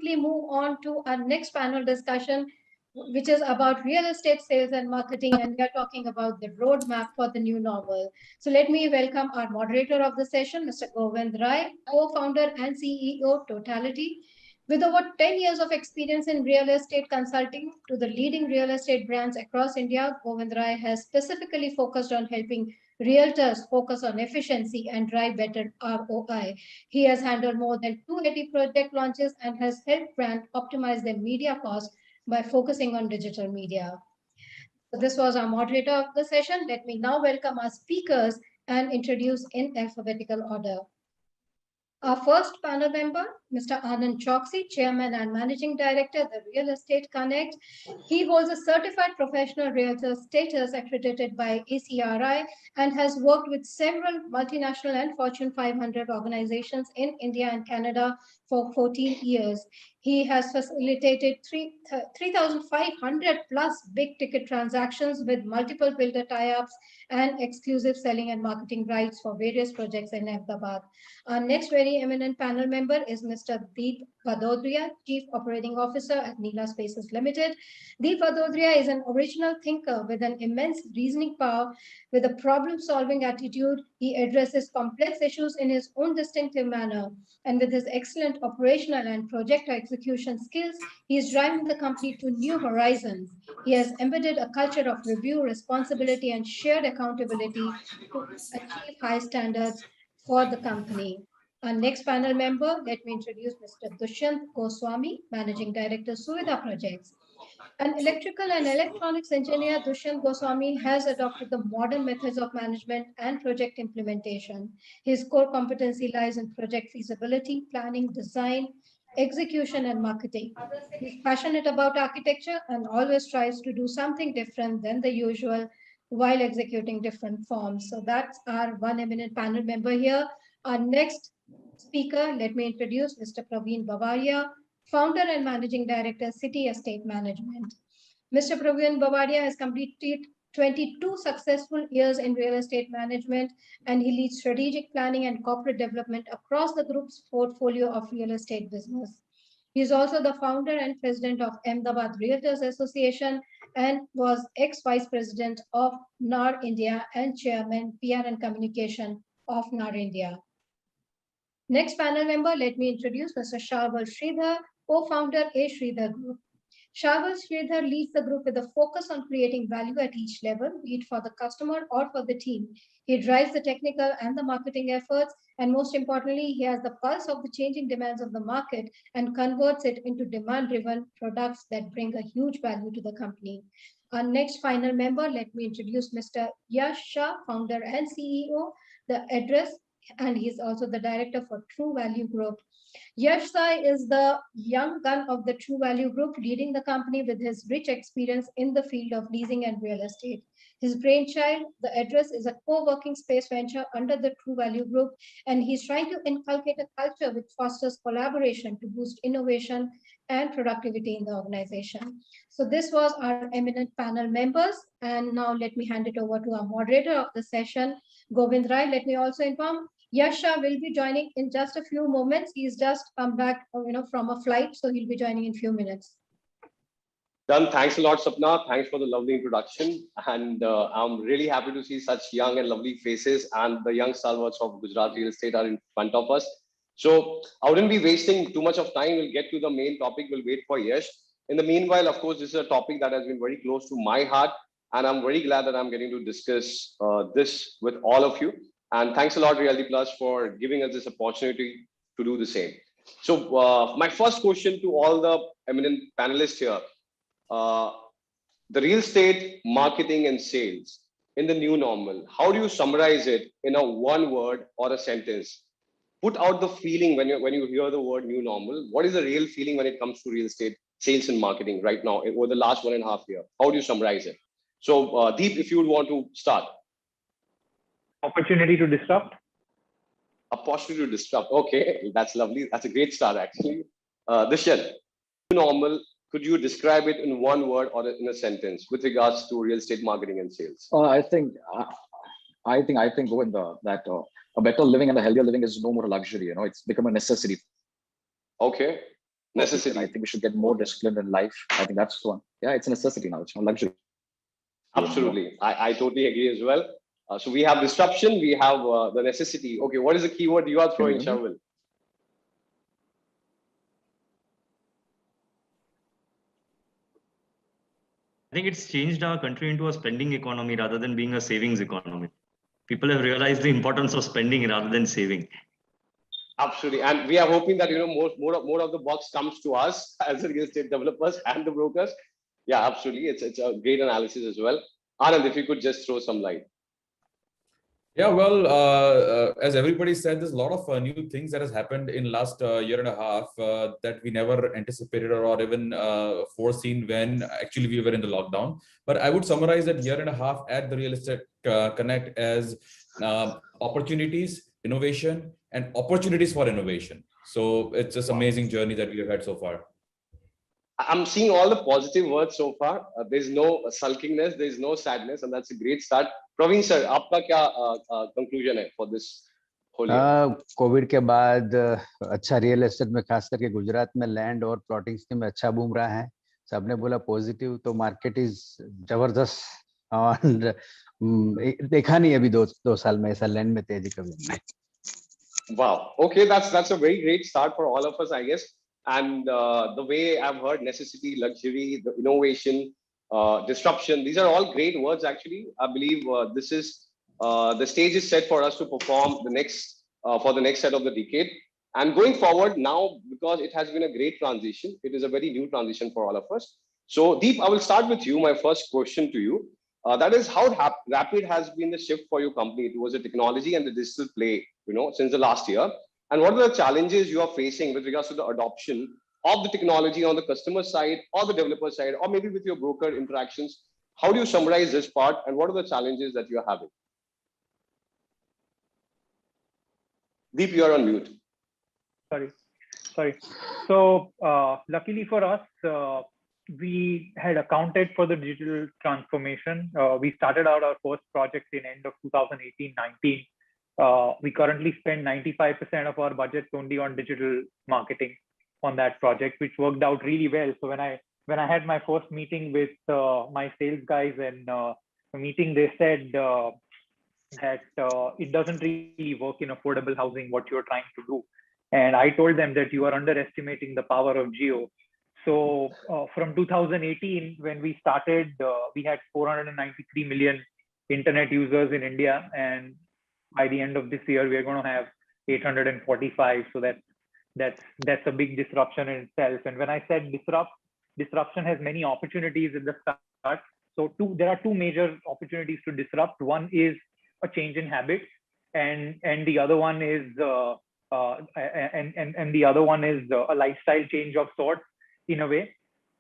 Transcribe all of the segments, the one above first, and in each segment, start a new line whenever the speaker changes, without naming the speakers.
quickly move on to our next panel discussion, which is about real estate sales and marketing, and we are talking about the roadmap for the new normal. So let me welcome our moderator of the session, Mr. Govind Rai, co-founder and CEO, Totality. With over 10 years of experience in real estate consulting to the leading real estate brands across India, Govind Rai has specifically focused on helping realtors focus on efficiency and drive better ROI. He has handled more than 280 project launches and has helped brands optimize their media costs by focusing on digital media. So this was our moderator of the session. Let me now welcome our speakers and introduce in alphabetical order. Our first panel member, Mr. Anand Choksi, Chairman and Managing Director, The Real Estate Connect. He holds a certified professional realtor status accredited by ACRI and has worked with several multinational and Fortune 500 organizations in India and Canada for 14 years. He has facilitated 3,500 plus big ticket transactions with multiple builder tie-ups and exclusive selling and marketing rights for various projects in Ahmedabad. Our next very eminent panel member is Mr. Deep Vadodria, Chief Operating Officer at Neela Spaces Limited. Deep Vadodria is an original thinker with an immense reasoning power. With a problem-solving attitude, he addresses complex issues in his own distinctive manner. And with his excellent operational and project execution skills, he is driving the company to new horizons. He has embedded a culture of review, responsibility, and shared accountability to achieve high standards for the company. Our next panel member, let me introduce Mr. Dushyant Goswami, Managing Director, Suvidha Projects. An electrical and electronics engineer, Dushyant Goswami has adopted the modern methods of management and project implementation. His core competency lies in project feasibility, planning, design, execution, and marketing. He's passionate about architecture and always tries to do something different than the usual while executing different forms. So that's our one eminent panel member here. Our next speaker, let me introduce Mr. Praveen Bavaria, founder and managing director, City Estate Management. Mr. Praveen Bavaria has completed 22 successful years in real estate management, and he leads strategic planning and corporate development across the group's portfolio of real estate business. He is also the founder and president of Ahmedabad Realtors Association and was ex-vice president of NAR India and chairman PR and communication of NAR India. Next panel member, let me introduce Mr. Sharwal Sridhar, co-founder A Sridhar Group. Sharwal Sridhar leads the group with a focus on creating value at each level, be it for the customer or for the team. He drives the technical and the marketing efforts, and most importantly, he has the pulse of the changing demands of the market and converts it into demand-driven products that bring a huge value to the company. Our next final member, let me introduce Mr. Yash Shah, founder and CEO, the address, and he's also the director for True Value Group. Yash Sai is the young gun of the True Value Group, leading the company with his rich experience in the field of leasing and real estate. His brainchild, the address, is a co-working space venture under the True Value Group, and he's trying to inculcate a culture which fosters collaboration to boost innovation and productivity in the organization. So this was our eminent panel members, and now let me hand it over to our moderator of the session, Govind Rai. Let me also inform Yasha will be joining in just a few moments. He's just come back, from a flight, so he'll be joining in a few minutes.
Done. Thanks a lot, Sapna. Thanks for the lovely introduction. And I'm really happy to see such young and lovely faces, and the young stalwarts of Gujarat real estate are in front of us. So I wouldn't be wasting too much of time. We'll get to the main topic. We'll wait for Yash. In the meanwhile, of course, this is a topic that has been very close to my heart, and I'm very glad that I'm getting to discuss this with all of you. And thanks a lot, Realty Plus, for giving us this opportunity to do the same. So my first question to all the eminent panelists here, the real estate marketing and sales in the new normal, how do you summarize it in a one word or a sentence? Put out the feeling when you hear the word new normal. What is the real feeling when it comes to real estate sales and marketing right now over the last 1.5 years? How do you summarize it? So Deep, if you would want to start.
Opportunity to disrupt.
Opportunity to disrupt. Okay, that's lovely. That's a great start, actually. Dushyant, new normal. Could you describe it in one word or in a sentence with regards to real estate marketing and sales?
I think Govind, that a better living and a healthier living is no more a luxury. It's become a necessity.
Okay. Necessity.
I think we should get more disciplined in life. I think that's one. Yeah, it's a necessity now. It's not luxury.
Absolutely. I totally agree as well. So we have disruption, we have the necessity. Okay, what is the keyword you are throwing, Sharvil?
I think it's changed our country into a spending economy rather than being a savings economy. People have realized the importance of spending rather than saving.
Absolutely, and we are hoping that more of the box comes to us as the real estate developers and the brokers. Yeah, absolutely, it's a great analysis as well. Anand, if you could just throw some light.
Yeah, well, as everybody said, there's a lot of new things that has happened in last year and a half that we never anticipated or even foreseen when actually we were in the lockdown. But I would summarize that year and a half at the Real Estate Connect as opportunities, innovation, and opportunities for innovation. So it's just amazing journey that we have had so far.
I'm seeing all the positive words so far. There's no sulkiness, there's no sadness, and that's a great start. Praveen sir, आपका क्या conclusion है for this whole year?
Covid के बाद अच्छा real estate में खास करके गुजरात में लैंड और प्लॉटिंग स्कीम में अच्छा बूम रहा है. सबने बोला पॉजिटिव, तो मार्केट इज जबरदस्त और देखा नहीं अभी दो साल में ऐसा लैंड में तेजी कभी नहीं.
Wow. Okay, that's a very great start for all of us, I guess. And the way I've heard necessity, luxury, the innovation, disruption, these are all great words actually. I believe this is the stage is set for us to perform the next for the next set of the decade. And going forward now, because it has been a great transition, it is a very new transition for all of us. So Deep, I will start with you. My first question to you, that is how rapid has been the shift for your company towards the technology and the digital play, since the last year. And what are the challenges you are facing with regards to the adoption of the technology on the customer side or the developer side, or maybe with your broker interactions? How do you summarize this part, and what are the challenges that you are having? Deep, you are on mute.
Sorry. So luckily for us, we had accounted for the digital transformation. We started out our first project in end of 2018-19. We currently spend 95% of our budget only on digital marketing on that project, which worked out really well. So when I had my first meeting with my sales guys and the meeting, they said that it doesn't really work in affordable housing, what you're trying to do. And I told them that you are underestimating the power of Jio. So from 2018, when we started, we had 493 million internet users in India, and by the end of this year, we are going to have 845. So that's a big disruption in itself. And when I said disruption has many opportunities at the start. So there are two major opportunities to disrupt. One is a change in habits, and the other one is a lifestyle change of sorts in a way.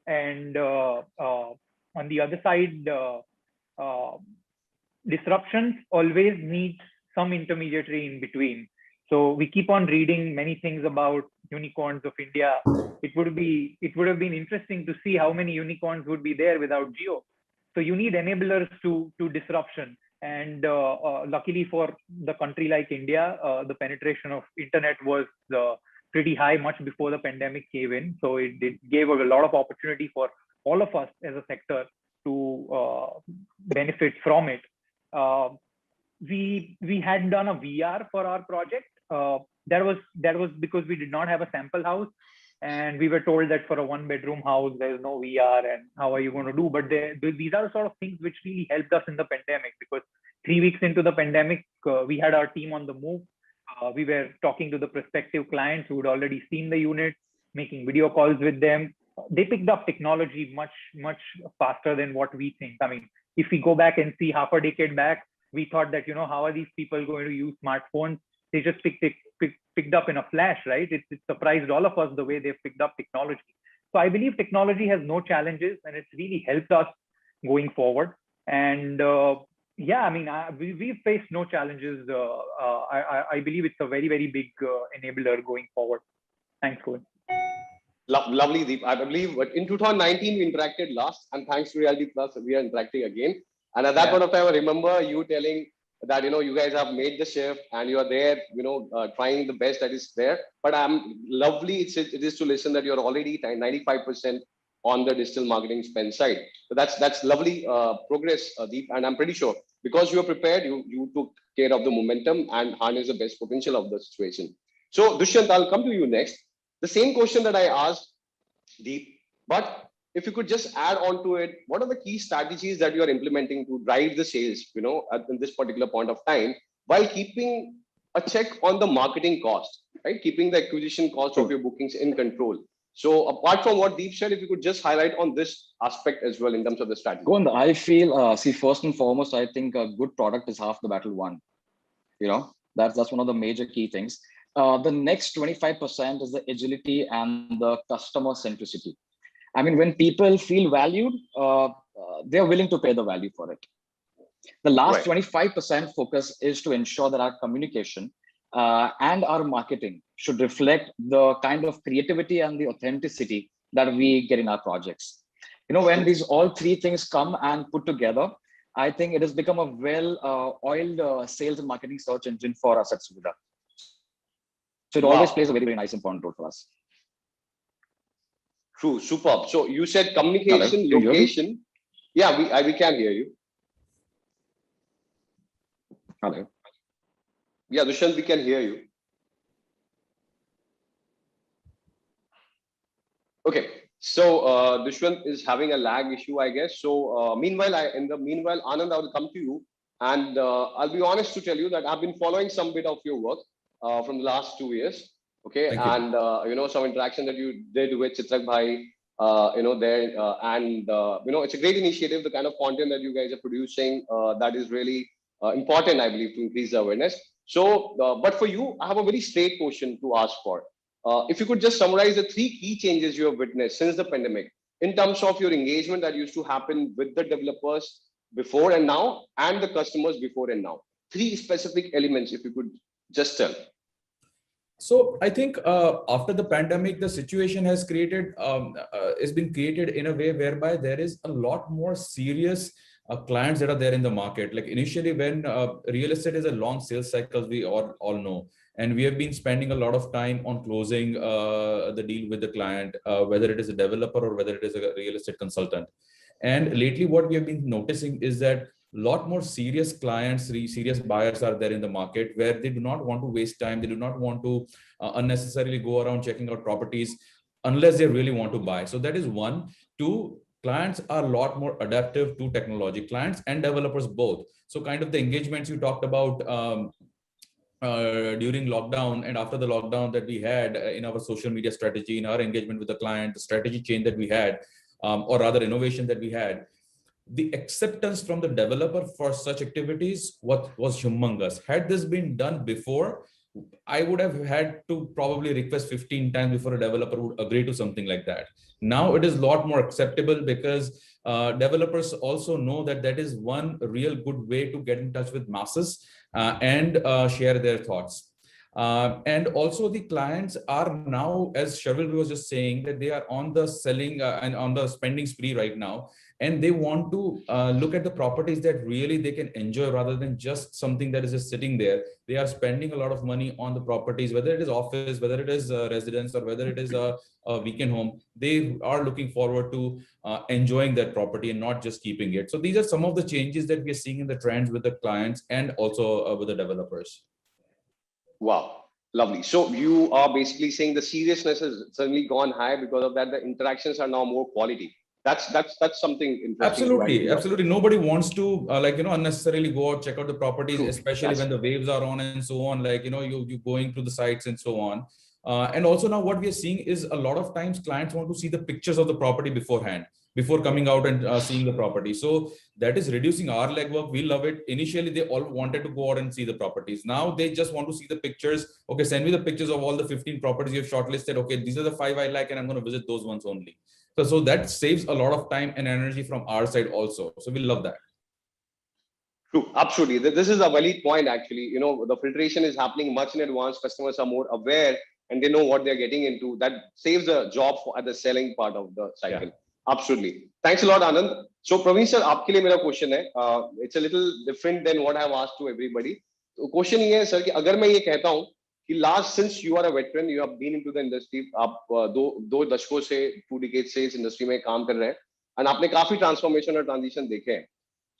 And on the other side, disruptions always need some intermediary in between. So we keep on reading many things about unicorns of India. It would have been interesting to see how many unicorns would be there without Jio. So you need enablers to disruption. And luckily for the country like India, the penetration of internet was pretty high much before the pandemic came in. So it gave a lot of opportunity for all of us as a sector to benefit from it. We had done a VR for our project. That was because we did not have a sample house, and we were told that for a 1-bedroom house there's no VR, and how are you going to do? But these are the sort of things which really helped us in the pandemic, because 3 weeks into the pandemic, we had our team on the move. We were talking to the prospective clients who had already seen the unit, making video calls with them. They picked up technology much faster than what we think. I mean, if we go back and see half a decade back, we thought that, how are these people going to use smartphones? They just picked up in a flash, right? It surprised all of us the way they've picked up technology. So I believe technology has no challenges, and it's really helped us going forward. And yeah, I mean, we've faced no challenges. I believe it's a very, very big enabler going forward. Thanks, Govind.
Lovely, Deep. I believe in 2019 we interacted last, and thanks to Reality Plus, we are interacting again. And at that point of time, I remember you telling that, you guys have made the shift and you are there, trying the best that is there. But it is to listen that you're already 95% on the digital marketing spend side. So that's lovely progress, Deep. And I'm pretty sure because you are prepared, you took care of the momentum and harness the best potential of the situation. So Dushyant, I'll come to you next. The same question that I asked Deep, but if you could just add on to it, what are the key strategies that you are implementing to drive the sales, at this particular point of time, while keeping a check on the marketing cost, right? Keeping the acquisition cost of your bookings in control. So apart from what Deep said, if you could just highlight on this aspect as well in terms of the strategy.
Govind, I feel, first and foremost, I think a good product is half the battle won. That's one of the major key things. The next 25% is the agility and the customer centricity. I mean, when people feel valued, they're willing to pay the value for it. The last 25% focus is to ensure that our communication and our marketing should reflect the kind of creativity and the authenticity that we get in our projects. When these all three things come and put together, I think it has become a well-oiled sales and marketing search engine for us at Suvidha. So it always plays a very, very nice important role for us.
True, superb. So you said communication, location. Yeah, we can hear you.
Hello.
Yeah, Dushyant, we can hear you. Okay, so Dushyant is having a lag issue, I guess. So meanwhile, Anand, I will come to you, and I'll be honest to tell you that I've been following some bit of your work from the last 2 years. Okay, and some interaction that you did with Chitrak Bhai, it's a great initiative. The kind of content that you guys are producing, that is really important, I believe, to increase the awareness. So, but for you, I have a very straight question to ask for. If you could just summarize the 3 key changes you have witnessed since the pandemic in terms of your engagement that used to happen with the developers before and now, and the customers before and now. 3 specific elements, if you could just tell.
So I think after the pandemic, the situation has been created in a way whereby there is a lot more serious clients that are there in the market. Like initially, when real estate is a long sales cycle, we all know, and we have been spending a lot of time on closing the deal with the client, whether it is a developer or whether it is a real estate consultant. And lately, what we have been noticing is that a lot more serious clients, serious buyers are there in the market, where they do not want to waste time. They do not want to unnecessarily go around checking out properties unless they really want to buy. So that is 1. 2, clients are a lot more adaptive to technology, clients and developers both. So kind of the engagements you talked about during lockdown and after the lockdown that we had in our social media strategy, in our engagement with the client, the strategy change that we had, or rather innovation that we had, the acceptance from the developer for such activities was humongous. Had this been done before, I would have had to probably request 15 times before a developer would agree to something like that. Now it is a lot more acceptable because developers also know that that is one real good way to get in touch with masses and share their thoughts. And also the clients are now, as Sharvil was just saying, that they are on the selling and on the spending spree right now. And they want to look at the properties that really they can enjoy rather than just something that is just sitting there. They are spending a lot of money on the properties, whether it is office, whether it is residence, or whether it is a weekend home. They are looking forward to enjoying that property and not just keeping it. So these are some of the changes that we are seeing in the trends with the clients and also with the developers.
Wow, lovely. So you are basically saying the seriousness has certainly gone high. Because of that, the interactions are now more quality. That's something interesting.
Absolutely. Nobody wants to unnecessarily go out, check out the properties, especially when the waves are on and so on. You going to the sites and so on. And also now what we are seeing is a lot of times clients want to see the pictures of the property beforehand, before coming out and seeing the property. So that is reducing our legwork. We love it. Initially, they all wanted to go out and see the properties. Now they just want to see the pictures. Okay, send me the pictures of all the 15 properties you've shortlisted. Okay, these are the 5 I like, and I'm going to visit those ones only. So that saves a lot of time and energy from our side also. So we love that.
True, absolutely. This is a valid point, actually. The filtration is happening much in advance. Customers are more aware and they know what they're getting into. That saves a job at the selling part of the cycle. Absolutely. Thanks a lot, Anand. So, Praveen sir, आपके लिए मेरा question है. It's a little different than what I've asked to everybody. तो question ये है sir कि अगर मैं ये कहता हूँ कि last since you are a veteran, you have been into the industry, आप दो दशकों से 2 डिकेड से इस इंडस्ट्री में काम कर रहे हैं और आपने काफी ट्रांसफॉर्मेशन और ट्रांजिशन देखे हैं.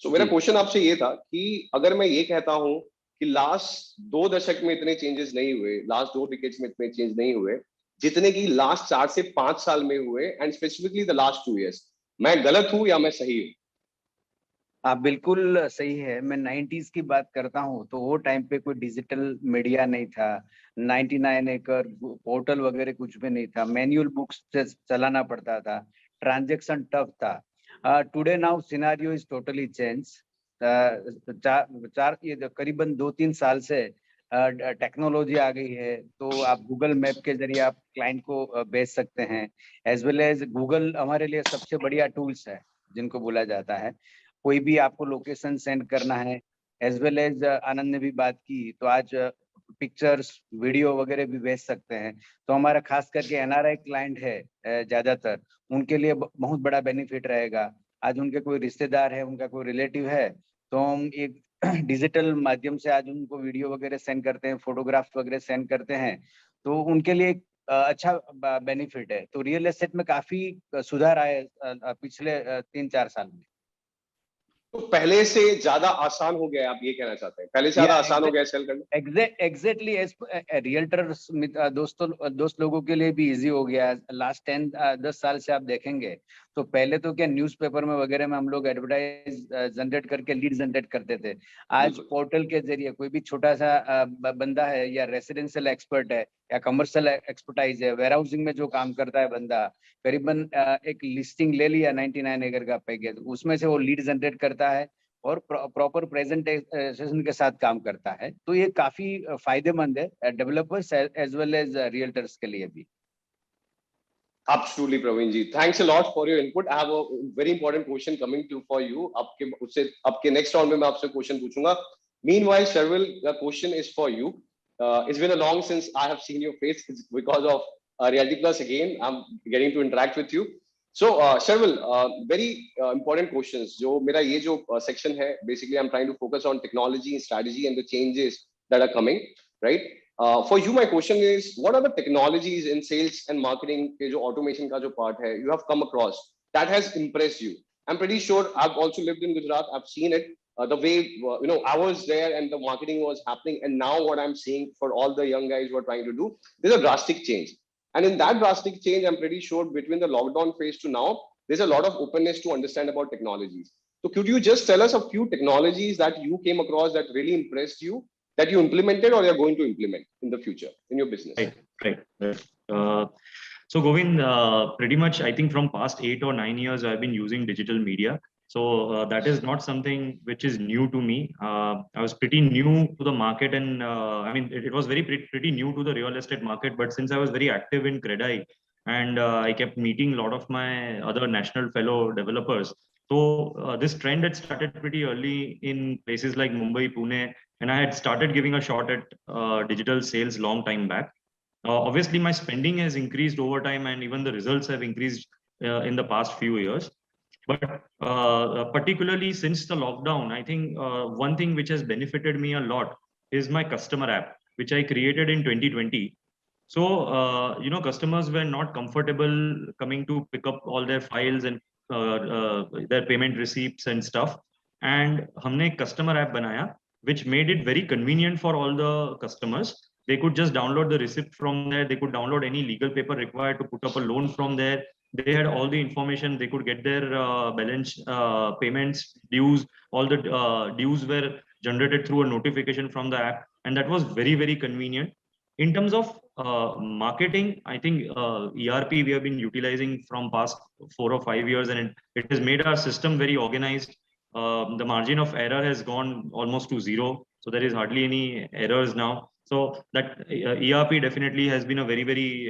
सो मेरा क्वेश्चन आपसे ये था कि अगर मैं ये कहता हूँ कि लास्ट 2 दशक में इतने चेंजेस नहीं हुए, लास्ट 2 डिकेड्स में इतने चेंज नहीं हुए जितने की लास्ट 4 से 5 साल में हुए, and specifically the last 2 years, मैं गलत हूं या मैं सही हूं?
आप बिल्कुल सही है. मैं 90s की बात करता हूँ तो वो टाइम पे कोई डिजिटल मीडिया नहीं था, 99 एकड़ पोर्टल वगैरह कुछ भी नहीं था, मैनुअल बुक्स से चलाना पड़ता था, ट्रांजैक्शन टफ था. Today now scenario is totally change. ये करीबन 2-3 साल से टेक्नोलॉजी आ गई है, तो आप गूगल मैप के जरिए आप क्लाइंट को भेज सकते हैं. एज वेल एज गूगल हमारे लिए सबसे बढ़िया टूल्स है जिनको बोला जाता है. कोई भी आपको लोकेशन सेंड करना है, एज वेल एज आनंद ने भी बात की, तो आज पिक्चर्स वीडियो वगैरह भी भेज सकते हैं. तो हमारा खास करके एनआरआई क्लाइंट है ज्यादातर, उनके लिए बहुत बड़ा बेनिफिट रहेगा. आज उनके कोई रिश्तेदार है, उनका कोई रिलेटिव है, तो हम एक डिजिटल माध्यम से आज उनको वीडियो वगैरह सेंड करते हैं, फोटोग्राफ वगैरह सेंड करते हैं, तो उनके लिए अच्छा बेनिफिट है. तो रियल एस्टेट में काफी सुधार आए पिछले 3-4 साल में.
तो पहले से ज्यादा आसान हो गया है, आप ये कहना चाहते हैं? पहले से ज्यादा आसान हो गया सेल करना?
एग्जैक्टली. रियल्टर दोस्त लोगों के लिए भी इजी हो गया. लास्ट 10 साल से आप देखेंगे तो पहले तो क्या न्यूज़पेपर में वगैरह में हम लोग एडवर्टाइज जनरेट करके लीड जनरेट करते थे. आज पोर्टल के जरिए कोई भी छोटा सा बंदा है या रेसिडेंशियल एक्सपर्ट है या कमर्शियल एक्सपर्टाइज है, वेयर हाउसिंग में जो काम करता है बंदा, करीबन एक लिस्टिंग ले लिया 99 एकड़ का पैकेज, उसमें से वो लीड जनरेट करता है और प्रॉपर प्रेजेंटेशन के साथ काम करता है. तो ये काफी फायदेमंद है developers as well as realtors के लिए भी.
Absolutely, Praveen ji. Thanks a lot for your input. I have a very important question coming to for you. आपके next round में मैं आपसे question पूछूंगा. Meanwhile, Sharvil, the question is for you. It's been a long since I have seen your face. It's because of Reality Plus again. I'm getting to interact with you. So, Sharvil, very important questions. जो मेरा ये जो section है, basically I'm trying to focus on technology, strategy, and the changes that are coming, right? For you, my question is, what are the technologies in sales and marketing के जो automation का जो part है, you have come across that has impressed you? I'm pretty sure I've also lived in Gujarat. I've seen it. The way I was there and the marketing was happening, and now what I'm seeing for all the young guys who are trying to do, there's a drastic change. And in that drastic change, I'm pretty sure between the lockdown phase to now, there's a lot of openness to understand about technologies. So could you just tell us a few technologies that you came across that really impressed you, that you implemented or you're going to implement in the future in your business?
Right. So Govind, pretty much, I think from past 8 or 9 years, I've been using digital media. So that is not something which is new to me. I was pretty new to the market, and I mean, it was pretty new to the real estate market. But since I was very active in CREDAI, and I kept meeting a lot of my other national fellow developers, so this trend had started pretty early in places like Mumbai, Pune, and I had started giving a shot at digital sales long time back. Obviously, my spending has increased over time, and even the results have increased in the past few years. But particularly since the lockdown, I think one thing which has benefited me a lot is my customer app, which I created in 2020. So, customers were not comfortable coming to pick up all their files and their payment receipts and stuff. And हमने customer app बनाया, which made it very convenient for all the customers. They could just download the receipt from there. They could download any legal paper required to put up a loan from there. They had all the information. They could get their balance payments, dues. All the dues were generated through a notification from the app. And that was very, very convenient. In terms of marketing, I think ERP we have been utilizing from past 4 or 5 years, and it has made our system very organized. The margin of error has gone almost to zero. So there is hardly any errors now. So that ERP definitely has been a very, very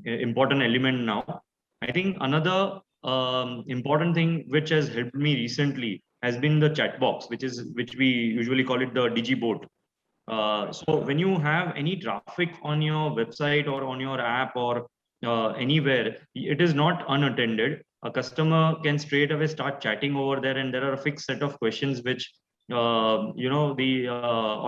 important element now. I think another important thing which has helped me recently has been the chat box, which we usually call it the DigiBot. So when you have any traffic on your website or on your app or anywhere, it is not unattended. a customer can straight away start chatting over there, and there are a fixed set of questions which the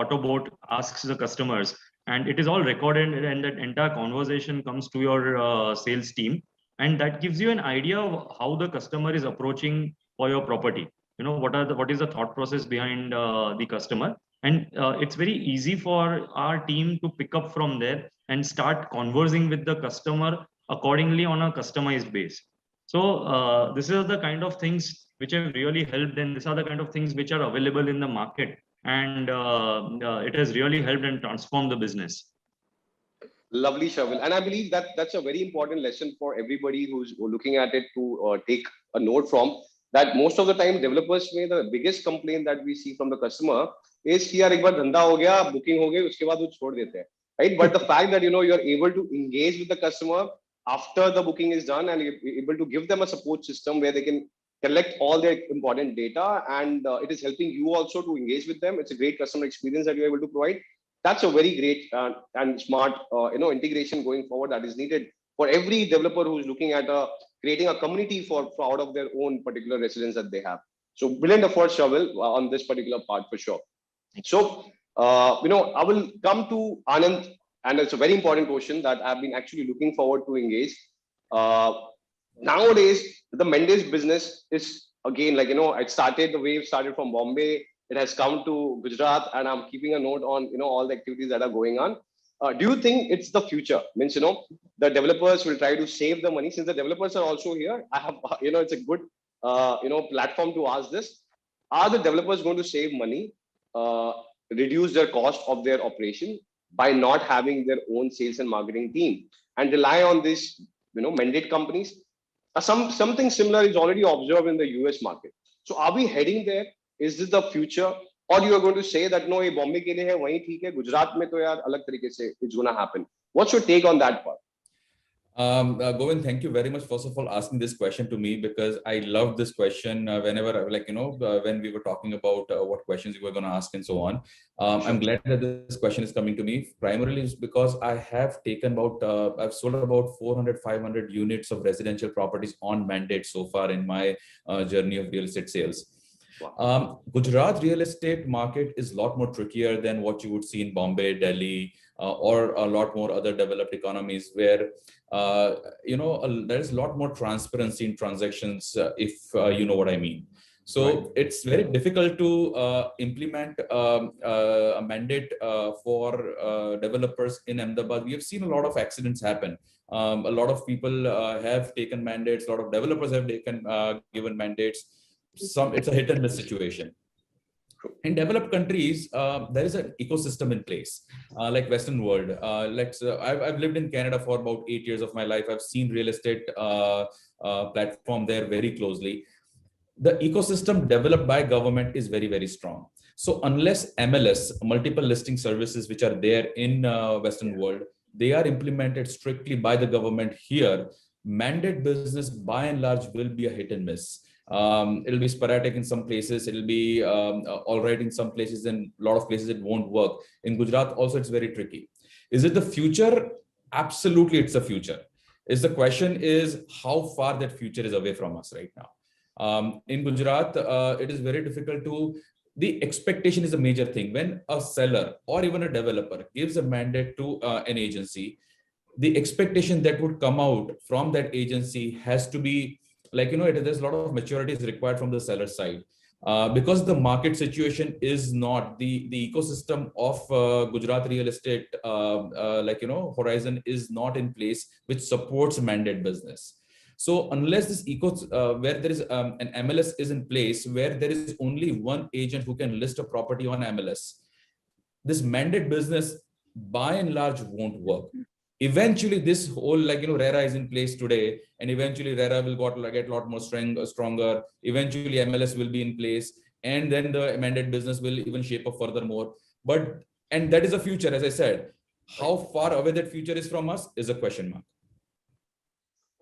Autobot asks the customers, and it is all recorded, and that entire conversation comes to your sales team, and that gives you an idea of how the customer is approaching for your property. What is the thought process behind the customer, and it's very easy for our team to pick up from there and start conversing with the customer accordingly on a customized base. So this is the kind of things which have really helped, and these are the kind of things which are available in the market, and it has really helped and transformed the business.
Lovely, Sharvil. And I believe that that's a very important lesson for everybody who's looking at it to take a note from, that most of the time developers may, the biggest complaint that we see from the customer is कि यार एक बार धंधा हो गया, booking हो गई, उसके बाद वो छोड़ देते हैं, right? But the fact that you're able to engage with the customer after the booking is done, and you're able to give them a support system where they can collect all their important data, and it is helping you also to engage with them. It's a great customer experience that you're able to provide. That's a very great and smart integration going forward that is needed for every developer who's looking at creating a community for out of their own particular residence that they have. So brilliant effort, Sharvil, on this particular part for sure. So I will come to Anand, and it's a very important question that I've been actually looking forward to engage. Nowadays, the Mendes business is again, like, the wave started from Bombay. It has come to Gujarat, and I'm keeping a note on, all the activities that are going on. Do you think it's the future? Means, the developers will try to save the money, since the developers are also here. I have, it's a good, platform to ask this. Are the developers going to save money, reduce their cost of their operation by not having their own sales and marketing team, and rely on these, mandate companies? Something similar is already observed in the US market. So are we heading there? Is this the future, or you are going to say that no, ये Bombay के लिए है, वहीं ठीक है, गुजरात में तो यार अलग तरीके से it's gonna happen? What's your take on that part?
Govind, thank you very much, first of all, asking this question to me, because I love this question whenever, when we were talking about what questions you were going to ask and so on. I'm glad that this question is coming to me. Primarily is because I have taken I've sold about 400, 500 units of residential properties on mandate so far in my journey of real estate sales. Wow. Gujarat real estate market is a lot more trickier than what you would see in Bombay, Delhi, or a lot more other developed economies where, there's a lot more transparency in transactions, if you know what I mean. So right. It's very difficult to implement a mandate for developers in Ahmedabad. We have seen a lot of accidents happen. A lot of people have taken mandates, a lot of developers have taken given mandates. It's a hit and miss situation. In developed countries, there is an ecosystem in place, like Western world. I've lived in Canada for about 8 years of my life. I've seen real estate platform there very closely. The ecosystem developed by government is very, very strong. So unless MLS, multiple listing services, which are there in Western world, they are implemented strictly by the government here, mandate business by and large will be a hit and miss. It'll be sporadic in some places, it'll be all right in some places, and a lot of places it won't work. In Gujarat also it's very tricky. Is it the future? Absolutely, it's the future. The question is how far that future is away from us right now. In Gujarat, it is very difficult to, the expectation is a major thing. When a seller or even a developer gives a mandate to an agency, the expectation that would come out from that agency has to be there's a lot of maturity is required from the seller side, because the market situation is not the ecosystem of Gujarat real estate, horizon is not in place, which supports mandate business. So unless this where there is an MLS is in place, where there is only one agent who can list a property on MLS, this mandate business by and large won't work. Eventually this whole RERA is in place today, and eventually RERA will get a lot more stronger. Eventually MLS will be in place, and then the mandate business will even shape up furthermore. And that is a future, as I said. How far away that future is from us is a question mark.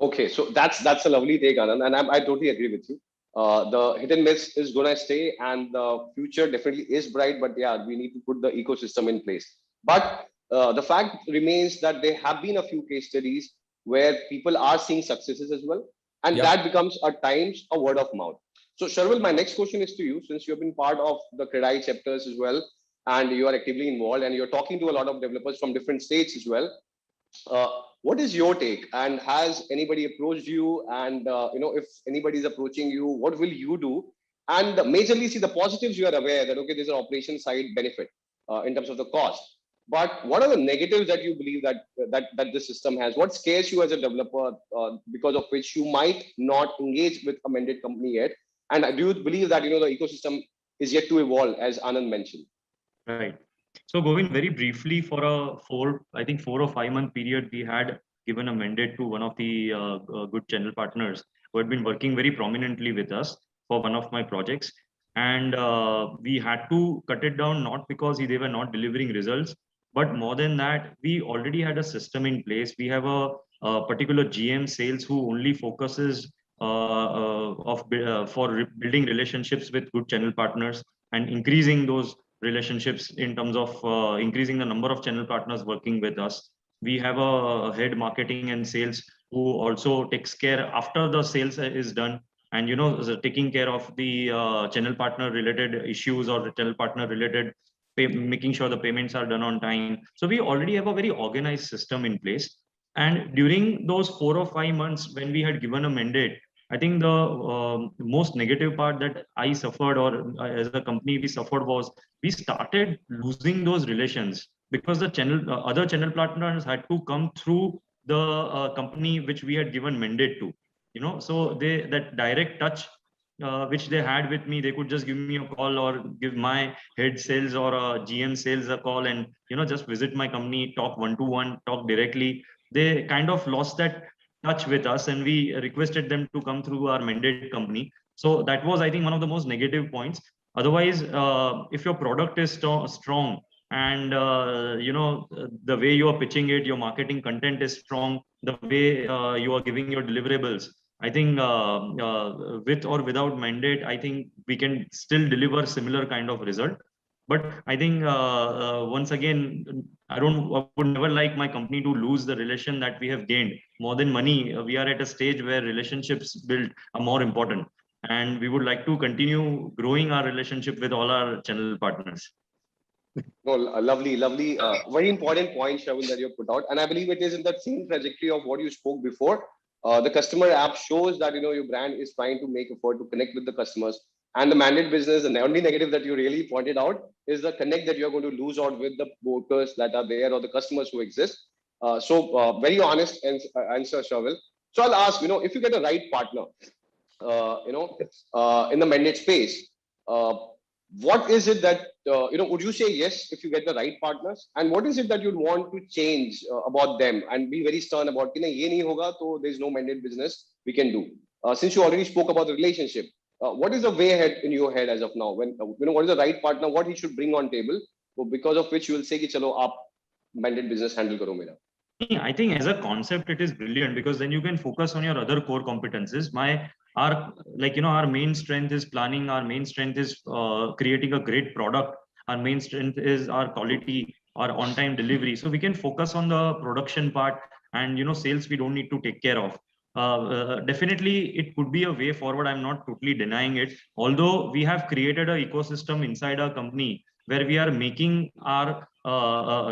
Okay, so that's a lovely take, Anand, and I totally agree with you. The hit and miss is gonna stay, and the future definitely is bright, but yeah, we need to put the ecosystem in place. But the fact remains that there have been a few case studies where people are seeing successes as well. And
Yeah.
that becomes at times a word of mouth. So Sharvil, my next question is to you, since you've been part of the CREDAI chapters as well, and you are actively involved and you're talking to a lot of developers from different states as well. What is your take, and has anybody approached you? And if anybody is approaching you, what will you do? And majorly, see, the positives, you are aware that okay, there's an operation side benefit in terms of the cost. But what are the negatives that you believe that this system has? What scares you as a developer, because of which you might not engage with a mandate company yet? And do you believe that the ecosystem is yet to evolve, as Anand mentioned?
Right. So going very briefly, for a 4 or 5 month period, we had given a mandate to one of the good channel partners who had been working very prominently with us for one of my projects. And we had to cut it down, not because they were not delivering results, but more than that, we already had a system in place. We have a particular GM sales who only focuses for building relationships with good channel partners and increasing those relationships in terms of increasing the number of channel partners working with us. We have a head marketing and sales who also takes care after the sales is done, and taking care of the channel partner related issues or the channel partner related making sure the payments are done on time. So we already have a very organized system in place. And during those 4 or 5 months when we had given a mandate, I think the most negative part that I suffered, or as a company we suffered, was we started losing those relations because the other channel partners had to come through the company which we had given mandate to. So that direct touch which they had with me, they could just give me a call or give my head sales or a GM sales a call and just visit my company, talk one-to-one, talk directly. They kind of lost that touch with us, and we requested them to come through our mandate company. So that was, I think, one of the most negative points. Otherwise, if your product is strong and the way you are pitching it, your marketing content is strong, the way you are giving your deliverables, I think with or without mandate, I think we can still deliver similar kind of result. But I think once again, I would never like my company to lose the relation that we have gained. More than money, we are at a stage where relationships built are more important. And we would like to continue growing our relationship with all our channel partners.
No, lovely. Very important point, Sharvil, that you put out. And I believe it is in that same trajectory of what you spoke before. The customer app shows that your brand is trying to make effort to connect with the customers. And the mandate business, the only negative that you really pointed out is the connect that you're going to lose out with the brokers that are there or the customers who exist. So very honest answer, Sharvil. So I'll ask, if you get a right partner, in the mandate space, what is it that, would you say yes if you get the right partners? And what is it that you'd want to change about them and be very stern about, ye nahi hoga, so there's no mandate business we can do? Since you already spoke about the relationship, what is the way ahead in your head as of now? When what is the right partner? What he should bring on table, because of which you will say ki chalo aap mandate business handle karo mera.
I think as a concept it is brilliant, because then you can focus on your other core competences. Our main strength is planning. Our main strength is creating a great product. Our main strength is our quality, our on-time delivery. So we can focus on the production part, and sales we don't need to take care of. Definitely it could be a way forward. I'm not totally denying it. Although we have created an ecosystem inside our company where we are making our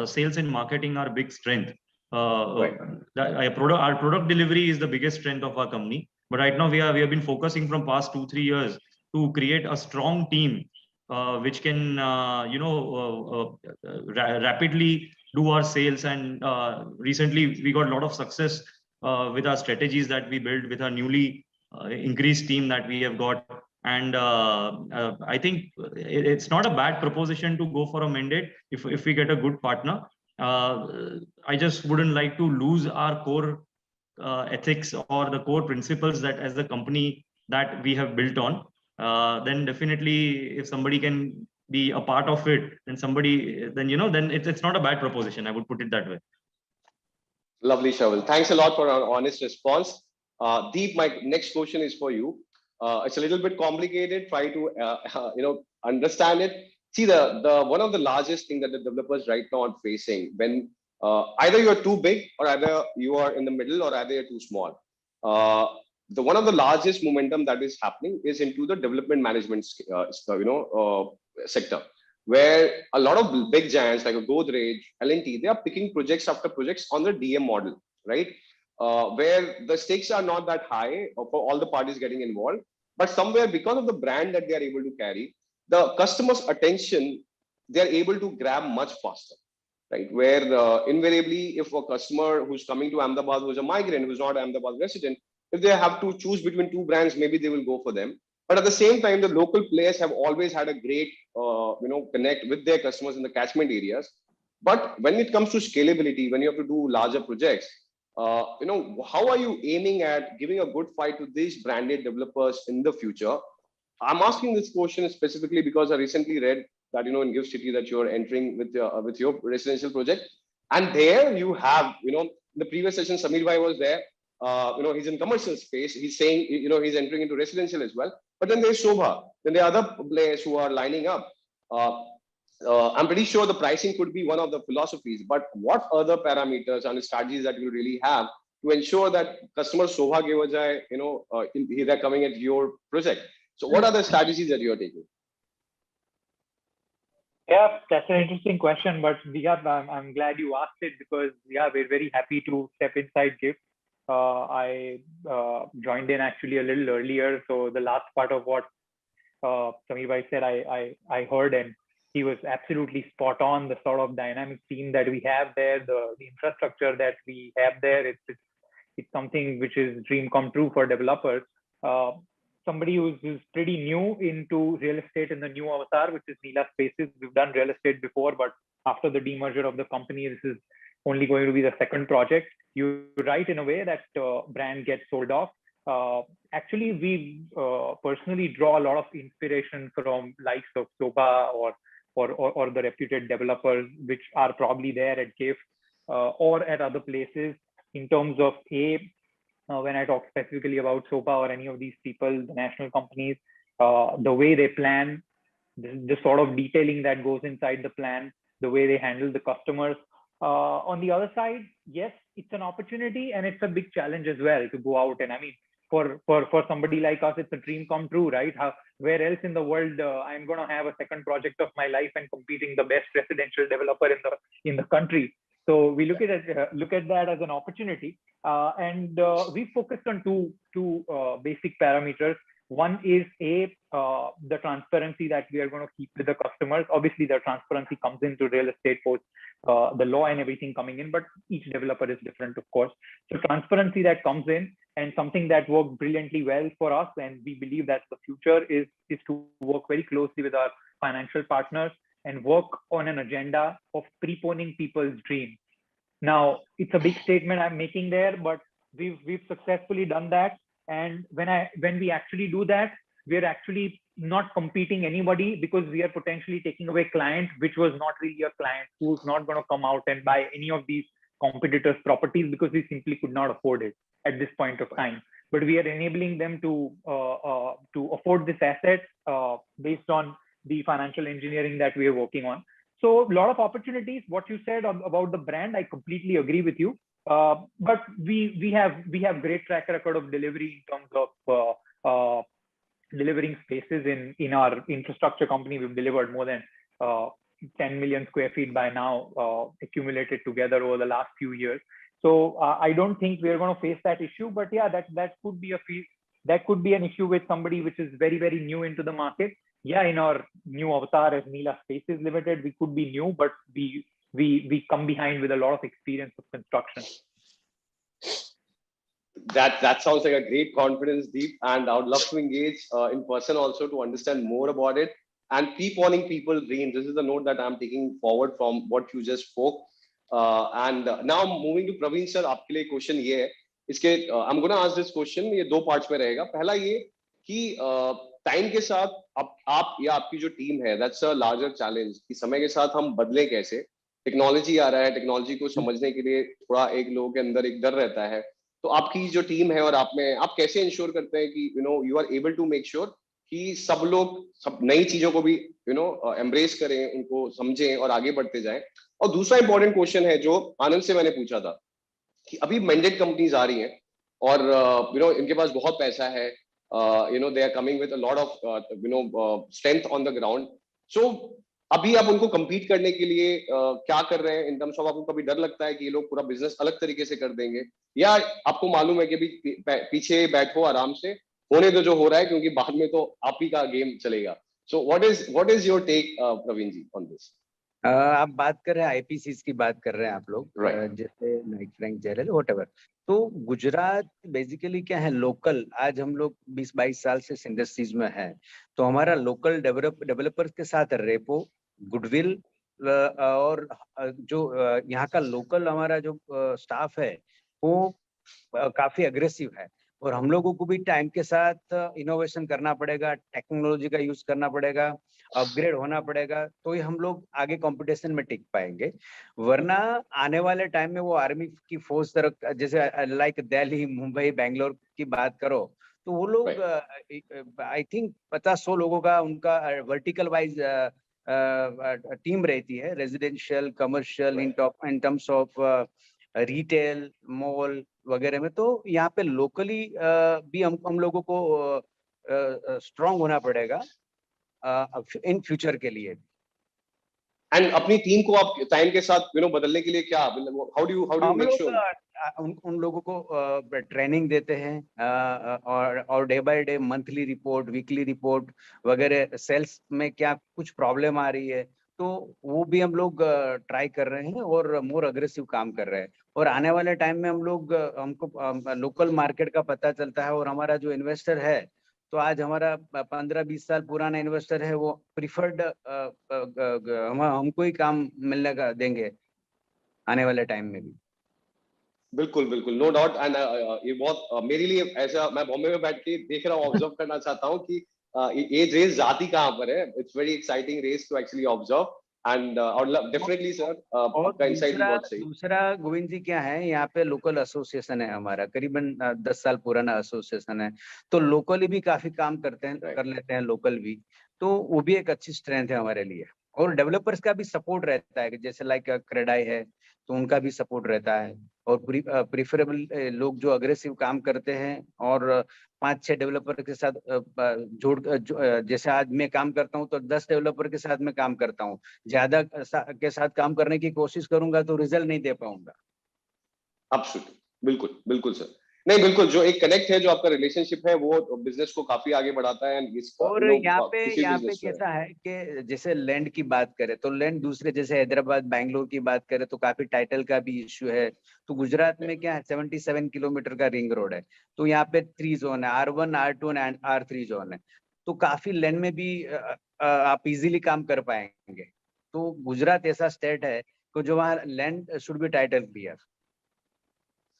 sales and marketing our big strength. Right. Our product delivery is the biggest strength of our company. But right now we have been focusing from past 2-3 years to create a strong team which can rapidly do our sales. And recently we got a lot of success with our strategies that we built with our newly increased team that we have got. And I think it's not a bad proposition to go for a mandate if we get a good partner. I just wouldn't like to lose our core ethics or the core principles that as the company that we have built on. Then definitely if somebody can be a part of it, then it's not a bad proposition. I would put it that way.
Lovely, Sharvil. Thanks a lot for an honest response. Deep, my next question is for you. It's a little bit complicated. Try to understand it. See, the one of the largest thing that the developers right now are facing, when either you're too big or either you are in the middle or either you're too small. one of the largest momentum that is happening is into the development management sector, where a lot of big giants like a Godrej, L&T, they are picking projects after projects on the DM model, right? Where the stakes are not that high for all the parties getting involved, but somewhere because of the brand that they are able to carry, the customer's attention, they are able to grab much faster, right? Where invariably, if a customer who's coming to Ahmedabad, who's a migrant, who's not an Ahmedabad resident, if they have to choose between two brands, maybe they will go for them. But at the same time, the local players have always had a great, connect with their customers in the catchment areas. But when it comes to scalability, when you have to do larger projects, how are you aiming at giving a good fight to these branded developers in the future? I'm asking this question specifically because I recently read that, in GIFT City that you're entering with your residential project. And there you have, the previous session, Samir Bhai was there. He's in commercial space. He's saying, he's entering into residential as well. But then there's Shobha. Then there are other players who are lining up. I'm pretty sure the pricing could be one of the philosophies, but what other parameters and strategies that you really have to ensure that customers Shobha ke vajay, they're coming at your project? So what are the strategies that you're taking?
Yeah, that's an interesting question, but I'm glad you asked it because we're very happy to step inside GIFT. I joined in actually a little earlier, so the last part of what Samir Bhai said, I heard, and he was absolutely spot on. The sort of dynamic team that we have there, the infrastructure that we have there, it's something which is dream come true for developers. Somebody who's pretty new into real estate in the new avatar, which is Neela Spaces. We've done real estate before, but after the demerger of the company, this is only going to be the second project. You're right in a way that brand gets sold off. Actually, we personally draw a lot of inspiration from likes of Shobha or the reputed developers, which are probably there at GIFT or at other places in terms of when I talk specifically about Shobha or any of these people, the national companies, the way they plan, the sort of detailing that goes inside the plan, the way they handle the customers. On the other side, yes, it's an opportunity and it's a big challenge as well to go out. And I mean, for somebody like us, it's a dream come true, right? Where else in the world I'm going to have a second project of my life and competing the best residential developer in the country? So we look at that as an opportunity, and we focused on two basic parameters. One is the transparency that we are going to keep with the customers. Obviously, the transparency comes into real estate post the law and everything coming in, but each developer is different, of course. So transparency that comes in, and something that worked brilliantly well for us, and we believe that the future is to work very closely with our financial partners and work on an agenda of preponing people's dreams. Now, it's a big statement I'm making there, but we've successfully done that. And when we actually do that, we're actually not competing anybody because we are potentially taking away client, which was not really a client, who's not going to come out and buy any of these competitors' properties because we simply could not afford it at this point of time. But we are enabling them to afford this asset based on the financial engineering that we are working on. So a lot of opportunities. What you said about the brand, I completely agree with you. But we have great track record of delivery in terms of delivering spaces in our infrastructure company. We've delivered more than 10 million square feet by now, accumulated together over the last few years. So I don't think we're going to face that issue. But yeah, that could be an issue with somebody which is very, very new into the market. Yeah, in our new avatar as Neela Spaces Limited, we could be new, but we come behind with a lot of experience of construction.
That sounds like a great confidence, Deep, and I would love to engage in person also to understand more about it and preponing people's dreams. This is the note that I'm taking forward from what you just spoke. And now moving to Praveen sir, आपके लिए question ये है, इसके I'm going to ask this question. ये दो parts में रहेगा. पहला ये कि टाइम के साथ आप या आपकी जो टीम है, that's a larger challenge कि समय के साथ हम बदले कैसे. टेक्नोलॉजी आ रहा है, टेक्नोलॉजी को समझने के लिए थोड़ा एक लोगों के अंदर एक डर रहता है. तो आपकी जो टीम है और आप कैसे इंश्योर करते हैं कि you are able to make sure कि सब लोग सब नई चीजों को भी एम्ब्रेस करें, उनको समझें और आगे बढ़ते जाएं. और दूसरा इंपॉर्टेंट क्वेश्चन है जो आनंद से मैंने पूछा था कि अभी मैंडेट कंपनीज आ रही हैं और इनके पास बहुत पैसा है, they are coming with a lot of strength on the ground. So अभी आप उनको compete करने के लिए क्या कर रहे हैं in terms of, आपको कभी डर लगता है कि ये लोग पूरा बिजनेस अलग तरीके से कर देंगे, या आपको मालूम है कि अभी पीछे बैठो आराम से, होने दो जो हो रहा है, क्योंकि बाद में तो आप ही का गेम चलेगा. So what is your take, Praveen ji, on this?
आप बात कर रहे हैं आईपीसीज की बात कर रहे हैं आप लोग,
Right.
जैसे नाइट फ्रैंक, जेरल, व्हाटएवर. तो गुजरात बेसिकली क्या है, लोकल. आज हम लोग 20-22 साल से इस इंडस्ट्रीज में हैं, तो हमारा लोकल डेवलपर्स के साथ रेपो, गुडविल और जो यहाँ का लोकल हमारा जो स्टाफ है वो काफी अग्रेसिव है. और हम लोगों को भी टाइम के साथ इनोवेशन करना पड़ेगा, टेक्नोलॉजी का यूज करना पड़ेगा, अपग्रेड होना पड़ेगा, तो ही हम लोग आगे कंपटीशन में टिक पाएंगे. वरना आने वाले टाइम में वो आर्मी की फोर्स तरफ, जैसे लाइक दिल्ली, मुंबई, बेंगलोर की बात करो, तो वो लोग आई थिंक 50-100 लोगों का उनका वर्टिकल वाइज टीम रहती है, residential, commercial, in terms of retail, mall वगैरह में. तो यहाँ पे लोकली भी हम लोगों को स्ट्रांग होना पड़ेगा इन फ्यूचर के लिए.
एंड अपनी टीम को आप टाइम के साथ बदलने के लिए क्या, how do you make sure?
उन लोगों को ट्रेनिंग देते हैं और day by day monthly report, weekly report वगैरह, सेल्स में क्या कुछ प्रॉब्लम आ रही है तो वो भी हम लोग ट्राई कर रहे हैं और मोर अग्रेसिव काम कर रहे हैं. और आने वाले टाइम में हमको लोकल मार्केट का पता चलता है, और हमारा जो इन्वेस्टर है, तो आज हमारा 15-20 साल पुराना इन्वेस्टर है, वो प्रिफर्ड हमको ही काम मिलने का देंगे आने वाले टाइम में भी.
बिल्कुल बिल्कुल, नो डाउट. एंड ये बहुत मेरे लिए ऐसा, मैं बॉम्बे में बैठ के देख रहा हूँ, ऑब्जर्व करना चाहता हूँ कि ये रेस जाती कहाँ पर है. It's very exciting race to actually observe. And definitely sir, आपका इनसाइट भी बहुत सही.
दूसरा गोविंद जी क्या है, यहाँ पे लोकल एसोसिएशन है हमारा, करीबन 10 साल पुराना एसोसिएशन है, तो लोकली भी काफी काम करते हैं, कर लेते हैं लोकल भी, तो वो भी एक अच्छी स्ट्रेंथ है हमारे लिए. और डेवलपर्स का भी सपोर्ट रहता है, जैसे लाइक क्रेडाई है तो उनका भी सपोर्ट रहता है. और प्रिफरेबल लोग जो अग्रेसिव काम करते हैं, और 5-6 डेवलपर के साथ जैसे आज मैं काम करता हूं तो 10 डेवलपर के साथ मैं काम करता हूं. ज्यादा के साथ काम करने की कोशिश करूंगा तो रिजल्ट नहीं दे पाऊंगा.
एब्सोल्युटली, बिल्कुल बिल्कुल सर. नहीं बिल्कुल, जो एक कनेक्ट है, जो आपका रिलेशनशिप है, वो बिजनेस को काफी आगे बढ़ाता है.
और यहाँ पे कैसा है कि जैसे लैंड की बात करें तो लैंड दूसरे, जैसे हैदराबाद, बैंगलोर की बात करें तो काफी टाइटल का भी इश्यू है. तो गुजरात में क्या है, 77 किलोमीटर का रिंग रोड है, तो यहाँ पे 3 जोन है, R1, R2 and R3 zone है. तो काफी लैंड में भी आप इजीली काम कर पाएंगे. तो गुजरात ऐसा स्टेट है कि जो वहाँ land should be title clear.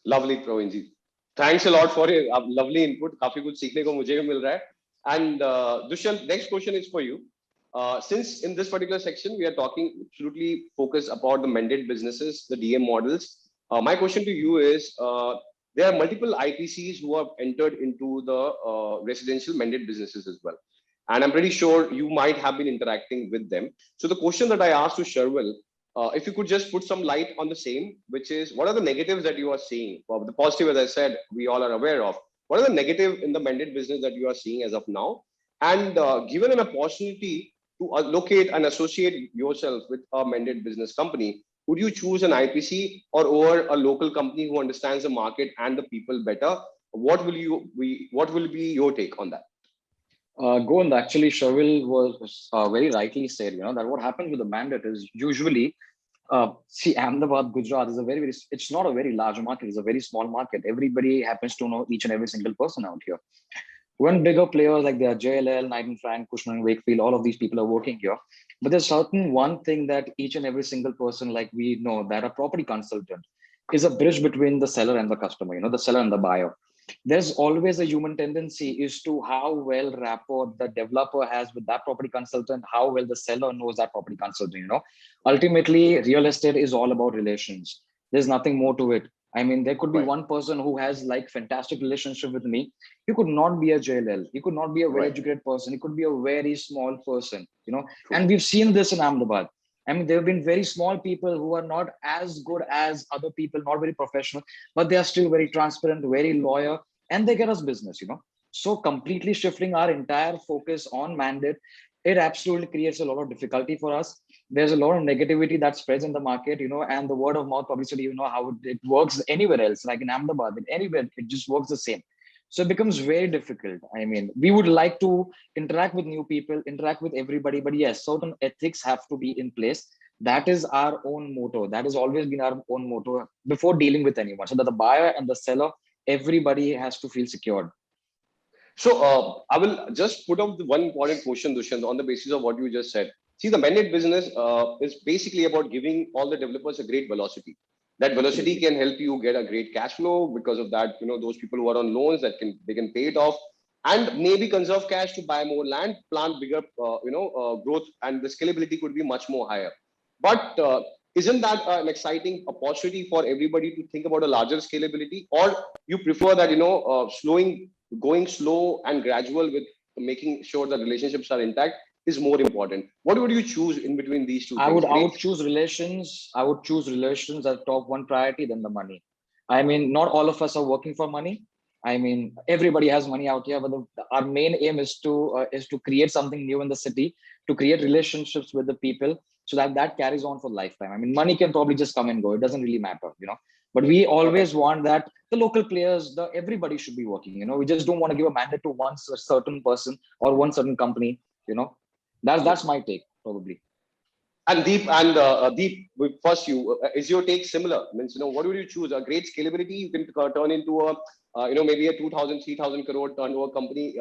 Lovely Praveen ji, thanks a lot for your lovely input. काफी कुछ सीखने को मुझे भी मिल रहा है. And Dushyant, next question is for you. Since in this particular section we are talking absolutely focused about the mandate businesses, the DM models, my question to you is, there are multiple IPCs who have entered into the residential mandate businesses as well, and I'm pretty sure you might have been interacting with them. So the question that I asked to Sherwell, if you could just put some light on the same, which is, what are the negatives that you are seeing? Well, the positive, as I said, we all are aware of. What are the negative in the mandate business that you are seeing as of now? And given an opportunity to allocate and associate yourself with a mandate business company, would you choose an IPC or over a local company who understands the market and the people better? What will be your take on that?
Govind, actually, Sherwell was very rightly said, that what happens with the mandate is usually, see, Ahmedabad, Gujarat is it's not a very large market, it's a very small market. Everybody happens to know each and every single person out here. When bigger players like the JLL, Knight & Frank, Cushman & Wakefield, all of these people are working here. But there's certain one thing that each and every single person, like we know, that a property consultant is a bridge between the seller and the customer, the seller and the buyer. There's always a human tendency as to how well rapport the developer has with that property consultant, how well the seller knows that property consultant, Ultimately, real estate is all about relations. There's nothing more to it. I mean, there could be one person who has like fantastic relationship with me. He could not be a JLL. He could not be a very educated person. He could be a very small person, and we've seen this in Ahmedabad. I mean, there have been very small people who are not as good as other people, not very professional, but they are still very transparent, very loyal, and they get us business, So completely shifting our entire focus on mandate, it absolutely creates a lot of difficulty for us. There's a lot of negativity that spreads in the market, and the word of mouth publicity, how it works anywhere else, like in Ahmedabad, anywhere, it just works the same. So it becomes very difficult. I mean, we would like to interact with new people, interact with everybody, but yes, certain ethics have to be in place. That is our own motto. That has always been our own motto before dealing with anyone. So that the buyer and the seller, everybody has to feel secured.
So I will just put up the one important question, Dushyant, on the basis of what you just said. See, the mandate business is basically about giving all the developers a great velocity. That velocity can help you get a great cash flow. Because of that, those people who are on loans, they can pay it off, and maybe conserve cash to buy more land, plant bigger, growth, and the scalability could be much more higher. But isn't that an exciting opportunity for everybody to think about a larger scalability? Or you prefer that going slow and gradual with making sure that relationships are intact is more important? What would you choose in between these two things?
I would choose relations. I would choose relations as top one priority than the money. I mean, not all of us are working for money. I mean, everybody has money out here, but our main aim is to create something new in the city, to create relationships with the people, so that carries on for lifetime. I mean, money can probably just come and go. It doesn't really matter, But we always want that the local players, everybody should be working. We just don't want to give a mandate to a certain person or one certain company. That's my take, probably.
And Deep, first is your take similar? Means, what would you choose? A great scalability you can turn into a, maybe a 2,000, 3,000 crore turnover company,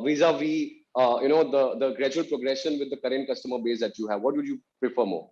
vis-a-vis, the gradual progression with the current customer base that you have. What would you prefer more?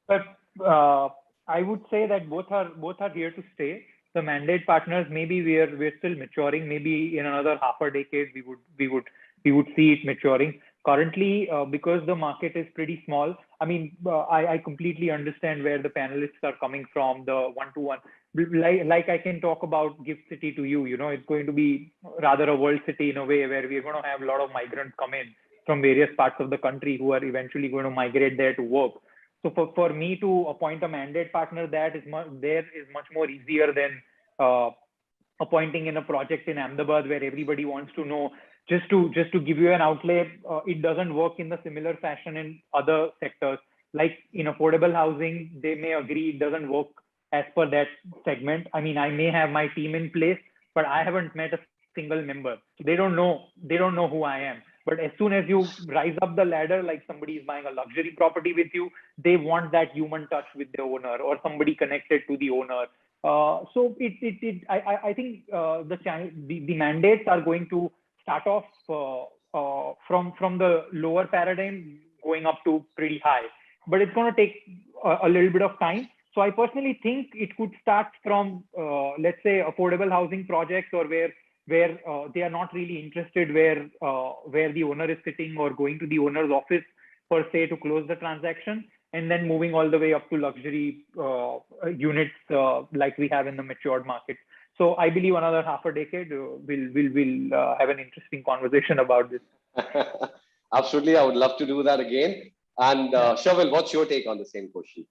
But I would say that both are here to stay. The mandate partners, maybe we're still maturing. Maybe in another half a decade, we would see it maturing. Currently, because the market is pretty small, I mean, I completely understand where the panelists are coming from, the one-to-one. Like I can talk about GIFT City to you, it's going to be rather a world city in a way, where we're going to have a lot of migrants come in from various parts of the country who are eventually going to migrate there to work. So for me to appoint a mandate partner, that is much more easier than appointing in a project in Ahmedabad where everybody wants to know. Just to give you an outlay, it doesn't work in the similar fashion in other sectors. Like in affordable housing, they may agree it doesn't work as per that segment. I mean, I may have my team in place, but I haven't met a single member. They don't know who I am. But as soon as you rise up the ladder, like somebody is buying a luxury property with you, they want that human touch with the owner or somebody connected to the owner. So I think the mandates are going to start off from the lower paradigm going up to pretty high, but it's going to take a little bit of time. So I personally think it could start from, let's say, affordable housing projects, or where they are not really interested where the owner is sitting, or going to the owner's office per se to close the transaction, and then moving all the way up to luxury units like we have in the matured market. So I believe another half a decade, we'll have an interesting conversation about this.
Absolutely, I would love to do that again. And Sharvil, what's your take on the same question?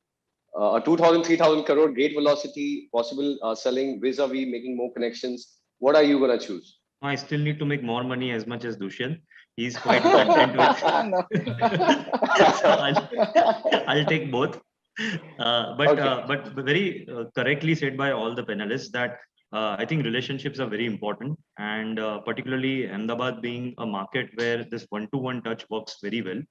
A 2,000, 3,000 crore, great velocity, possible selling, vis-a-vis making more connections. What are you going to choose?
I still need to make more money as much as Dushyant. He's quite content with. So I'll take both. But very correctly said by all the panelists that I think relationships are very important, and particularly Ahmedabad being a market where this one-to-one touch works very well,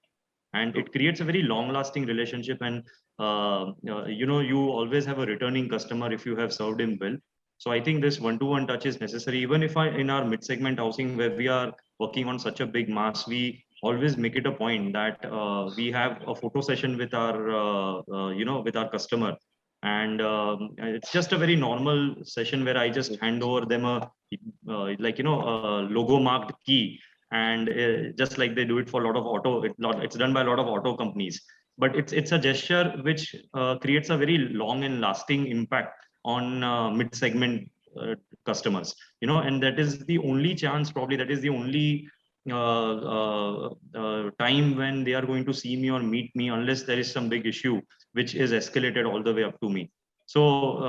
and it creates a very long-lasting relationship. And you always have a returning customer if you have served him well. So I think this one-to-one touch is necessary. Even if in our mid-segment housing where we are working on such a big mass, we always make it a point that we have a photo session with our with our customer. And it's just a very normal session where I just hand over them a logo marked key, and just like they do it for a lot of it's done by a lot of auto companies. But it's a gesture which creates a very long and lasting impact on mid-segment customers, and that is the only chance, probably that is the only time when they are going to see me or meet me unless there is some big issue which is escalated all the way up to me. So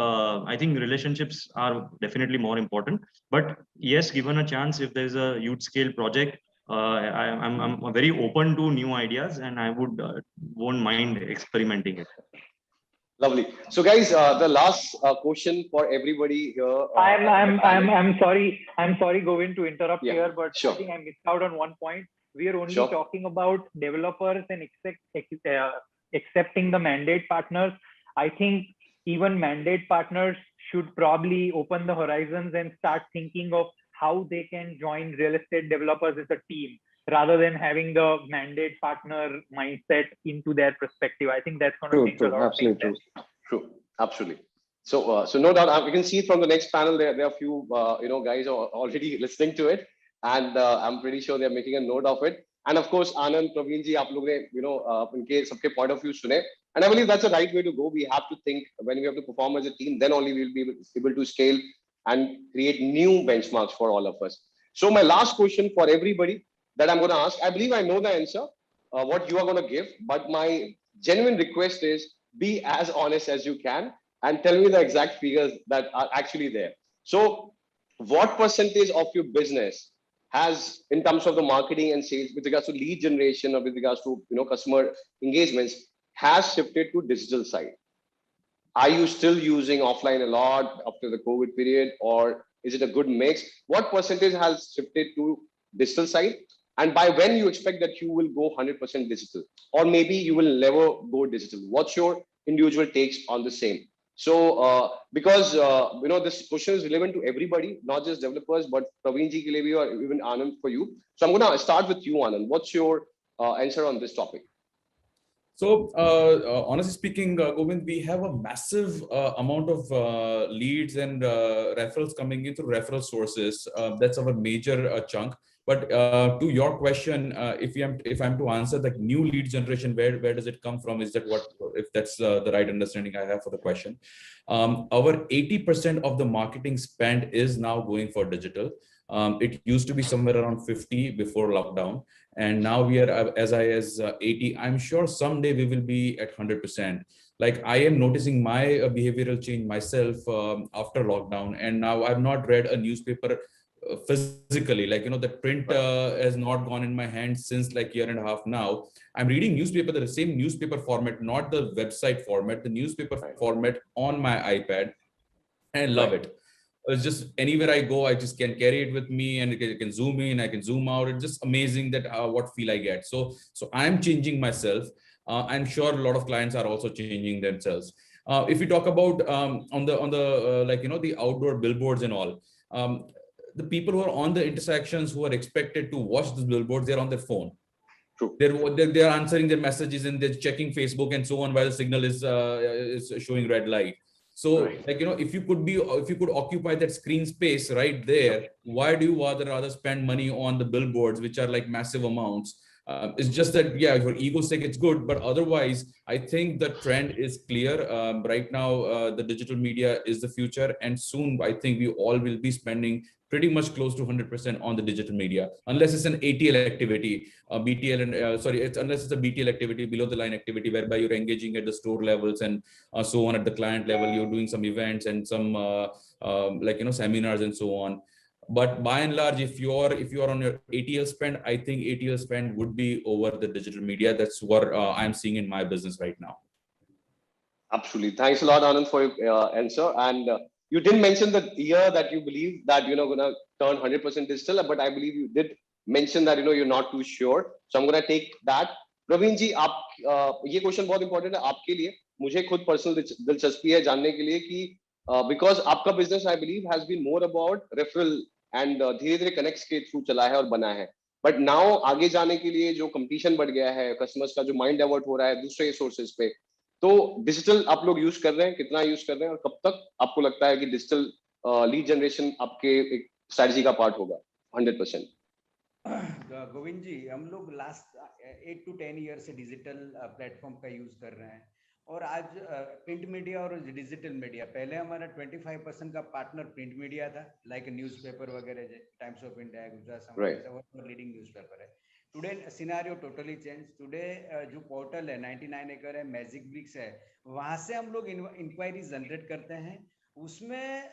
I think relationships are definitely more important. But yes, given a chance, if there's a huge scale project, I'm very open to new ideas, and I would won't mind experimenting it.
Lovely. So guys, the last question for everybody here.
I'm sorry, Govind, to interrupt
Yeah,
here, but
sure.
I think I missed out on one point. We are only
Sure.
talking about developers and accepting the mandate partners. I think even mandate partners should probably open the horizons and start thinking of how they can join real estate developers as a team rather than having the mandate partner mindset into their perspective. I think that's going to change a lot of things.
True, absolutely. So, so no doubt, we can see from the next panel there are a few, guys are already listening to it, and I'm pretty sure they're making a note of it. And of course, Anand, Praveen ji, aap log ne, unke sabke point of view sune. And I believe that's the right way to go. We have to think when we have to perform as a team, then only we'll be able to scale and create new benchmarks for all of us. So my last question for everybody that I'm going to ask, I believe I know the answer, what you are going to give, but my genuine request is be as honest as you can and tell me the exact figures that are actually there. So what percentage of your business has, in terms of the marketing and sales, with regards to lead generation or with regards to customer engagements, has shifted to digital side? Are you still using offline a lot after the COVID period, or is it a good mix? What percentage has shifted to digital side? And by when you expect that you will go 100% digital, or maybe you will never go digital? What's your individual takes on the same? So, because this question is relevant to everybody, not just developers, but Praveen ji ke liye bhi, or even Anand for you. So I'm going to start with you, Anand. What's your answer on this topic?
So, honestly speaking, Govind, we have a massive amount of leads and referrals coming in through referral sources. That's our major chunk. But to your question, if I'm to answer the new lead generation, where does it come from? Is that what, if that's the right understanding I have for the question? Our 80% of the marketing spend is now going for digital. It used to be somewhere around 50 before lockdown, and now we are as high as 80. I'm sure someday we will be at 100%. Like, I am noticing my behavioral change myself after lockdown, and now I've not read a newspaper physically, like, the print has not gone in my hand since like year and a half now. I'm reading newspaper, the same newspaper format, not the website format, the newspaper format on my iPad, and I love it. It's just anywhere I go, I just can carry it with me, and I can zoom in, I can zoom out. It's just amazing that what feel I get. So I'm changing myself. I'm sure a lot of clients are also changing themselves. If we talk about on the the outdoor billboards and all, the people who are on the intersections who are expected to watch the billboards, they're on their phone.
True.
They're answering their messages and they're checking Facebook and so on while the signal is showing red light. So, if you could occupy that screen space right there, why do you rather spend money on the billboards, which are like massive amounts? It's just that, yeah, for ego's sake, it's good, but otherwise, I think the trend is clear. Right now, the digital media is the future, and soon I think we all will be spending pretty much close to 100% on the digital media, unless it's an ATL activity, BTL, and unless it's a BTL activity, below the line activity, whereby you're engaging at the store levels and so on at the client level. You're doing some events and some seminars and so on. But by and large, if you are on your ATL spend, I think ATL spend would be over the digital media. That's what I'm seeing in my business right now.
Absolutely. Thanks a lot, Anand, for your answer. And you didn't mention the year that you believe that you're going to turn 100% digital, but I believe you did mention that you're not too sure. So I'm going to take that. Praveen ji, ये question बहुत important है आपके लिए. मुझे खुद personal दिलचस्पी है जानने के लिए कि because आपका business, I believe, has been more about referral and धीरे-धीरे connects के through चला है और बना है. But now आगे जाने के लिए जो competition बढ़ गया है, customers का जो mind divert हो रहा है दूसरे sources पे, तो डिजिटल आप लोग यूज कर रहे हैं, कितना यूज कर रहे हैं, और कब तक आपको लगता है कि डिजिटल लीड जनरेशन आपके एक स्ट्रेटजी का पार्ट होगा 100%?
गोविंद जी, हम लोग लास्ट 8 to 10 ईयर से डिजिटल प्लेटफॉर्म का यूज कर रहे हैं, और आज प्रिंट मीडिया और डिजिटल मीडिया, पहले हमारा 25% का पार्टनर प्रिंट मीडिया था, लाइक न्यूज़पेपर वगैरह, टाइम्स ऑफ इंडिया, गुजरात समाचार, लीडिंग न्यूज़पेपर है. Today scenario totally change. Today जो पोर्टल है 99 एकड़ है, मैजिक ब्रिक्स है, वहां से हम लोग इंक्वायरी जनरेट करते हैं. उसमें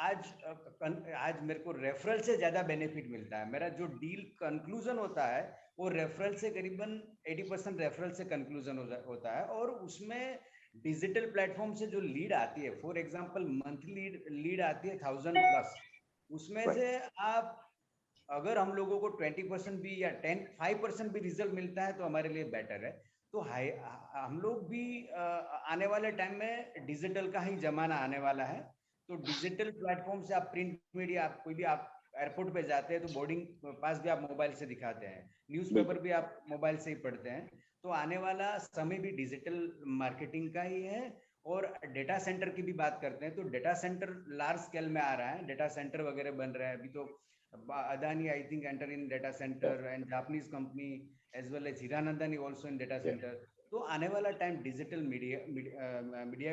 आज मेरे को रेफरल से ज्यादा बेनिफिट मिलता है. मेरा जो डील कंक्लूजन होता है वो रेफरल से करीबन 80% रेफरल से कंक्लूजन होता है. और उसमें डिजिटल प्लेटफॉर्म से जो लीड आती है, फॉर एग्जांपल मंथली लीड आती है 1000+, उसमें से आप अगर हम लोगों को 20% भी या 5% भी रिजल्ट मिलता है तो हमारे लिए बेटर है. तो हम लोग भी आने वाले टाइम में डिजिटल का ही जमाना आने वाला है. तो डिजिटल प्लेटफॉर्म से आप प्रिंट मीडिया, आप कोई भी आप एयरपोर्ट पे जाते हैं तो बोर्डिंग पास भी आप मोबाइल से दिखाते हैं, न्यूज़पेपर भी आप मोबाइल से ही पढ़ते हैं. तो आने वाला समय भी डिजिटल मार्केटिंग का ही है. और डेटा सेंटर की भी बात करते हैं तो डेटा सेंटर लार्ज स्केल में आ रहा है, डेटा सेंटर वगैरह बन रहे हैं. अभी तो Adani, I think, enter in data center, and Japanese company as well as Hiranandani also in data center. तो आने वाला टाइम डिजिटल मीडिया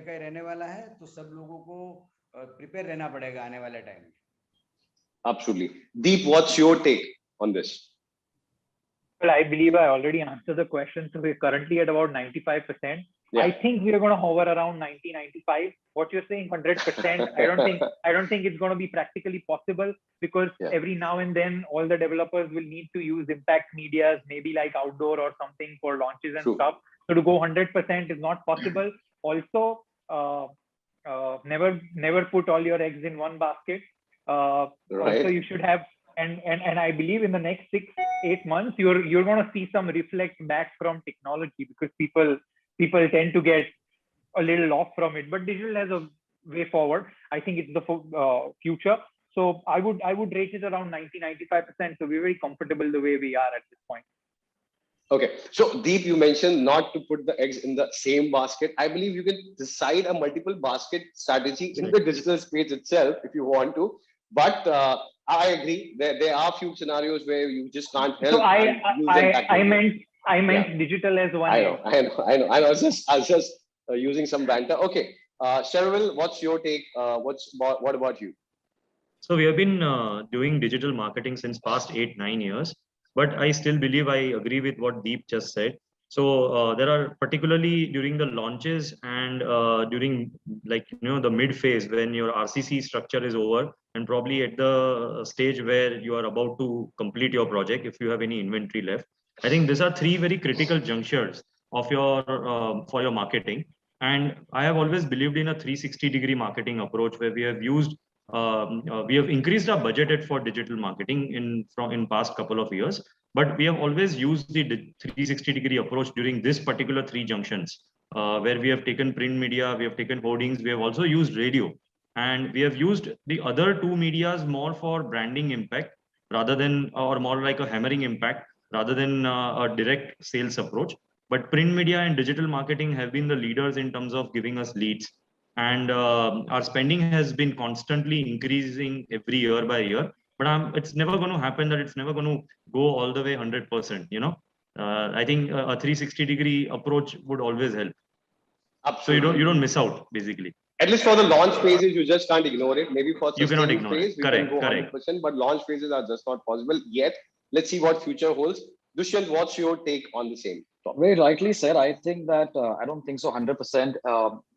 का ही रहने वाला है. तो सब लोगों को प्रिपेयर रहना पड़ेगा आने वाले टाइम में.
Absolutely. Deep, what's your take on this?
Well, I believe I already answered the question. So we're currently at about 95%. I think we are going to hover around 90-95. What you're saying, 100%. I don't think it's going to be practically possible, because every now and then all the developers will need to use impact medias, maybe like outdoor or something for launches and stuff. So to go 100% is not possible. Also, never put all your eggs in one basket. Also, you should have, and I believe in the next 6-8 months, you're going to see some reflect back from technology, because people tend to get a little off from it. But digital has a way forward. I think it's the future. So I would rate it around 90-95%. So we're very comfortable the way we are at this point.
Okay. So Deep, you mentioned not to put the eggs in the same basket. I believe you can decide a multiple basket strategy in the digital space itself if you want to. But I agree. There are few scenarios where you just can't help.
So I meant digital as one.
I know. I was just using some banter. Okay. Shervil, what's your take? What about you?
So we have been doing digital marketing since past 8-9 years, but I still believe I agree with what Deep just said. So there are, particularly during the launches and during, like, the mid phase, when your RCC structure is over, and probably at the stage where you are about to complete your project, if you have any inventory left. I think these are 3 very critical junctures of your for your marketing. And I have always believed in a 360-degree marketing approach, where we have used we have increased our budget for digital marketing in past couple of years, but we have always used the 360-degree approach during this particular 3 junctions, where we have taken print media, we have taken hoardings, we have also used radio, and we have used the other 2 medias more for branding impact rather than, or more like a hammering impact rather than a direct sales approach. But print media and digital marketing have been the leaders in terms of giving us leads. And our spending has been constantly increasing every year by year. But it's never going to happen that it's never going to go all the way 100%. I think a 360-degree approach would always help.
Absolutely.
So you don't miss out, basically.
At least for the launch phases, you just can't ignore it. Maybe for
you cannot ignore
phase,
it.
We can go 100%, but launch phases are just not possible yet. Let's see what future holds. Dushyant, what's your take on the same topic?
Very rightly said. I think that I don't think so 100%.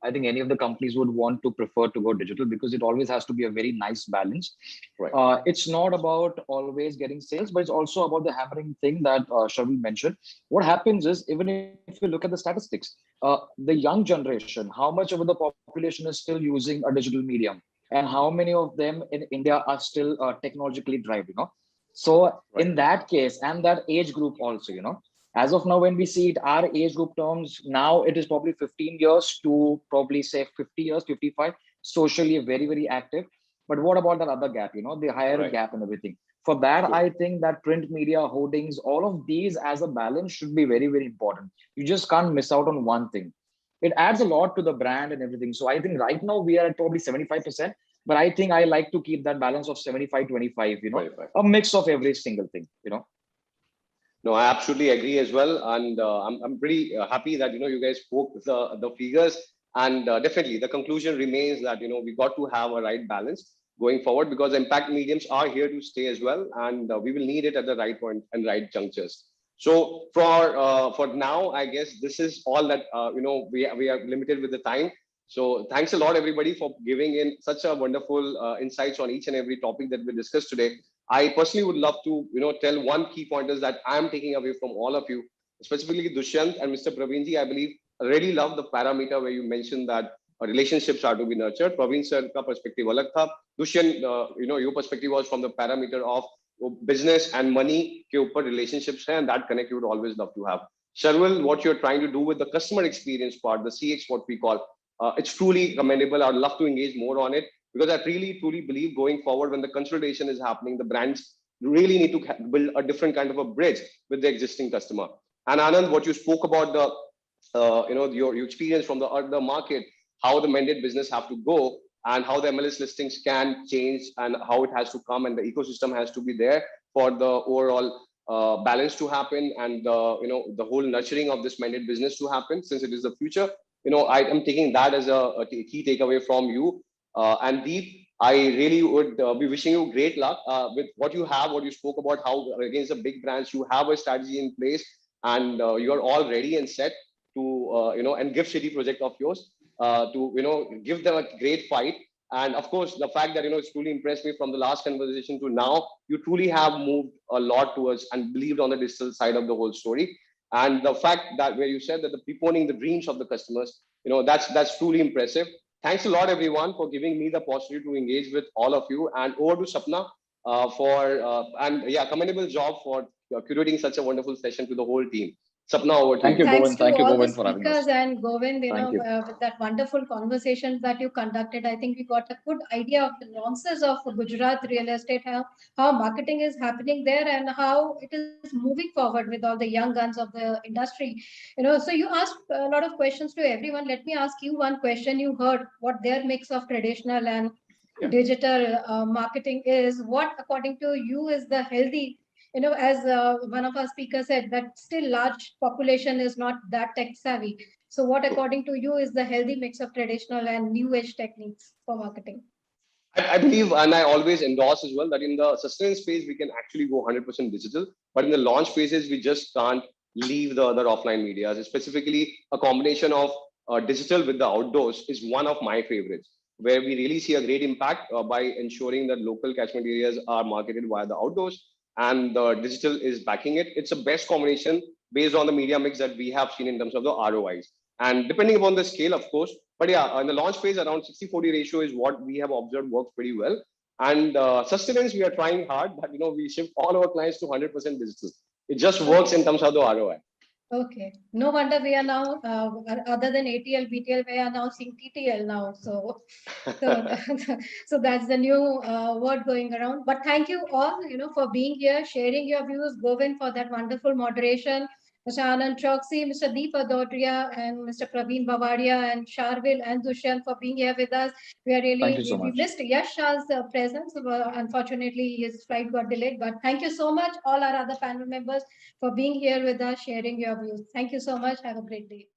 I think any of the companies would want to prefer to go digital, because it always has to be a very nice balance.
Right.
It's not about always getting sales, but it's also about the hammering thing that Shervil mentioned. What happens is, even if you look at the statistics, the young generation, how much of the population is still using a digital medium, and how many of them in India are still technologically driven, So in that case, and that age group also, as of now, when we see it, our age group terms, now it is probably 15 years to probably say 50 years, 55, socially very, very active. But what about that other gap, the higher gap and everything? For that, I think that print media, hoardings, all of these as a balance should be very, very important. You just can't miss out on one thing. It adds a lot to the brand and everything. So I think right now we are at probably 75%. But I think I like to keep that balance of 75-25, a mix of every single thing,
No, I absolutely agree as well, and I'm pretty happy that you guys spoke the figures, and definitely the conclusion remains that we got to have a right balance going forward, because impact mediums are here to stay as well, and we will need it at the right point and right junctures. So for now, I guess this is all that we are limited with the time. So thanks a lot everybody for giving in such a wonderful insights on each and every topic that we discussed today. I personally would love to, tell one key pointers that I'm taking away from all of you, specifically Dushyant and Mr. Praveenji. I believe I really love the parameter where you mentioned that relationships are to be nurtured. Praveen sir ka perspective alag tha. Dushyant, your perspective was from the parameter of business and money ke upar relationships hai, and that connect you would always love to have. Sharvil, what you're trying to do with the customer experience part, the CX, what we call, it's truly commendable. I'd love to engage more on it, because I really truly believe going forward, when the consolidation is happening, the brands really need to build a different kind of a bridge with the existing customer. And Anand, what you spoke about your experience from the market, how the mandate business have to go, and how the MLS listings can change, and how it has to come, and the ecosystem has to be there for the overall balance to happen, and the whole nurturing of this mandate business to happen, since it is the future. I am taking that as a key takeaway from you. And Deep, I really would be wishing you great luck with what you have, what you spoke about, how against the big brands you have a strategy in place, and you are all ready and set to and GIFT City project of yours to give them a great fight. And of course, the fact that it's truly impressed me from the last conversation to now, you truly have moved a lot towards and believed on the digital side of the whole story. And the fact that where you said that the preponing the dreams of the customers, that's truly impressive. Thanks a lot, everyone, for giving me the possibility to engage with all of you. And over to Sapna commendable job for curating such a wonderful session to the whole team. Sapna, over to
Thank you,
you.
Thanks
Govind.
to
Thank you,
all the
Govind, for having us.
speakers and Govind,
Thank you.
with that wonderful conversation that you conducted. I think we got a good idea of the nuances of Gujarat real estate, how marketing is happening there, and how it is moving forward with all the young guns of the industry. So you asked a lot of questions to everyone. Let me ask you one question. You heard what their mix of traditional and digital marketing is. What, according to you, is the healthy, as one of our speakers said, that still large population is not that tech savvy. So what, according to you, is the healthy mix of traditional and new age techniques for marketing?
I believe, and I always endorse as well, that in the sustenance phase, we can actually go 100% digital. But in the launch phases, we just can't leave the other offline media. Specifically, a combination of digital with the outdoors is one of my favorites, where we really see a great impact by ensuring that local catchment areas are marketed via the outdoors, and the digital is backing it. It's the best combination based on the media mix that we have seen in terms of the ROIs. And depending upon the scale, of course, but yeah, in the launch phase, around 60-40 ratio is what we have observed works pretty well. And sustenance, we are trying hard, but we shift all our clients to 100% digital. It just works in terms of the ROI.
Okay, no wonder we are now, other than ATL, BTL, we are now seeing TTL now. So that's the new word going around. But thank you all, for being here, sharing your views. Govind, for that wonderful moderation. Mr. Anand Choksi, Mr. Deep Adodria, and Mr. Praveen Bavaria, and Sharvil and Dushyant for being here with us. We are really,
Thank you so
we
much.
missed Yash Shah's presence. Unfortunately, his flight got delayed. But thank you so much, all our other panel members, for being here with us, sharing your views. Thank you so much. Have a great day.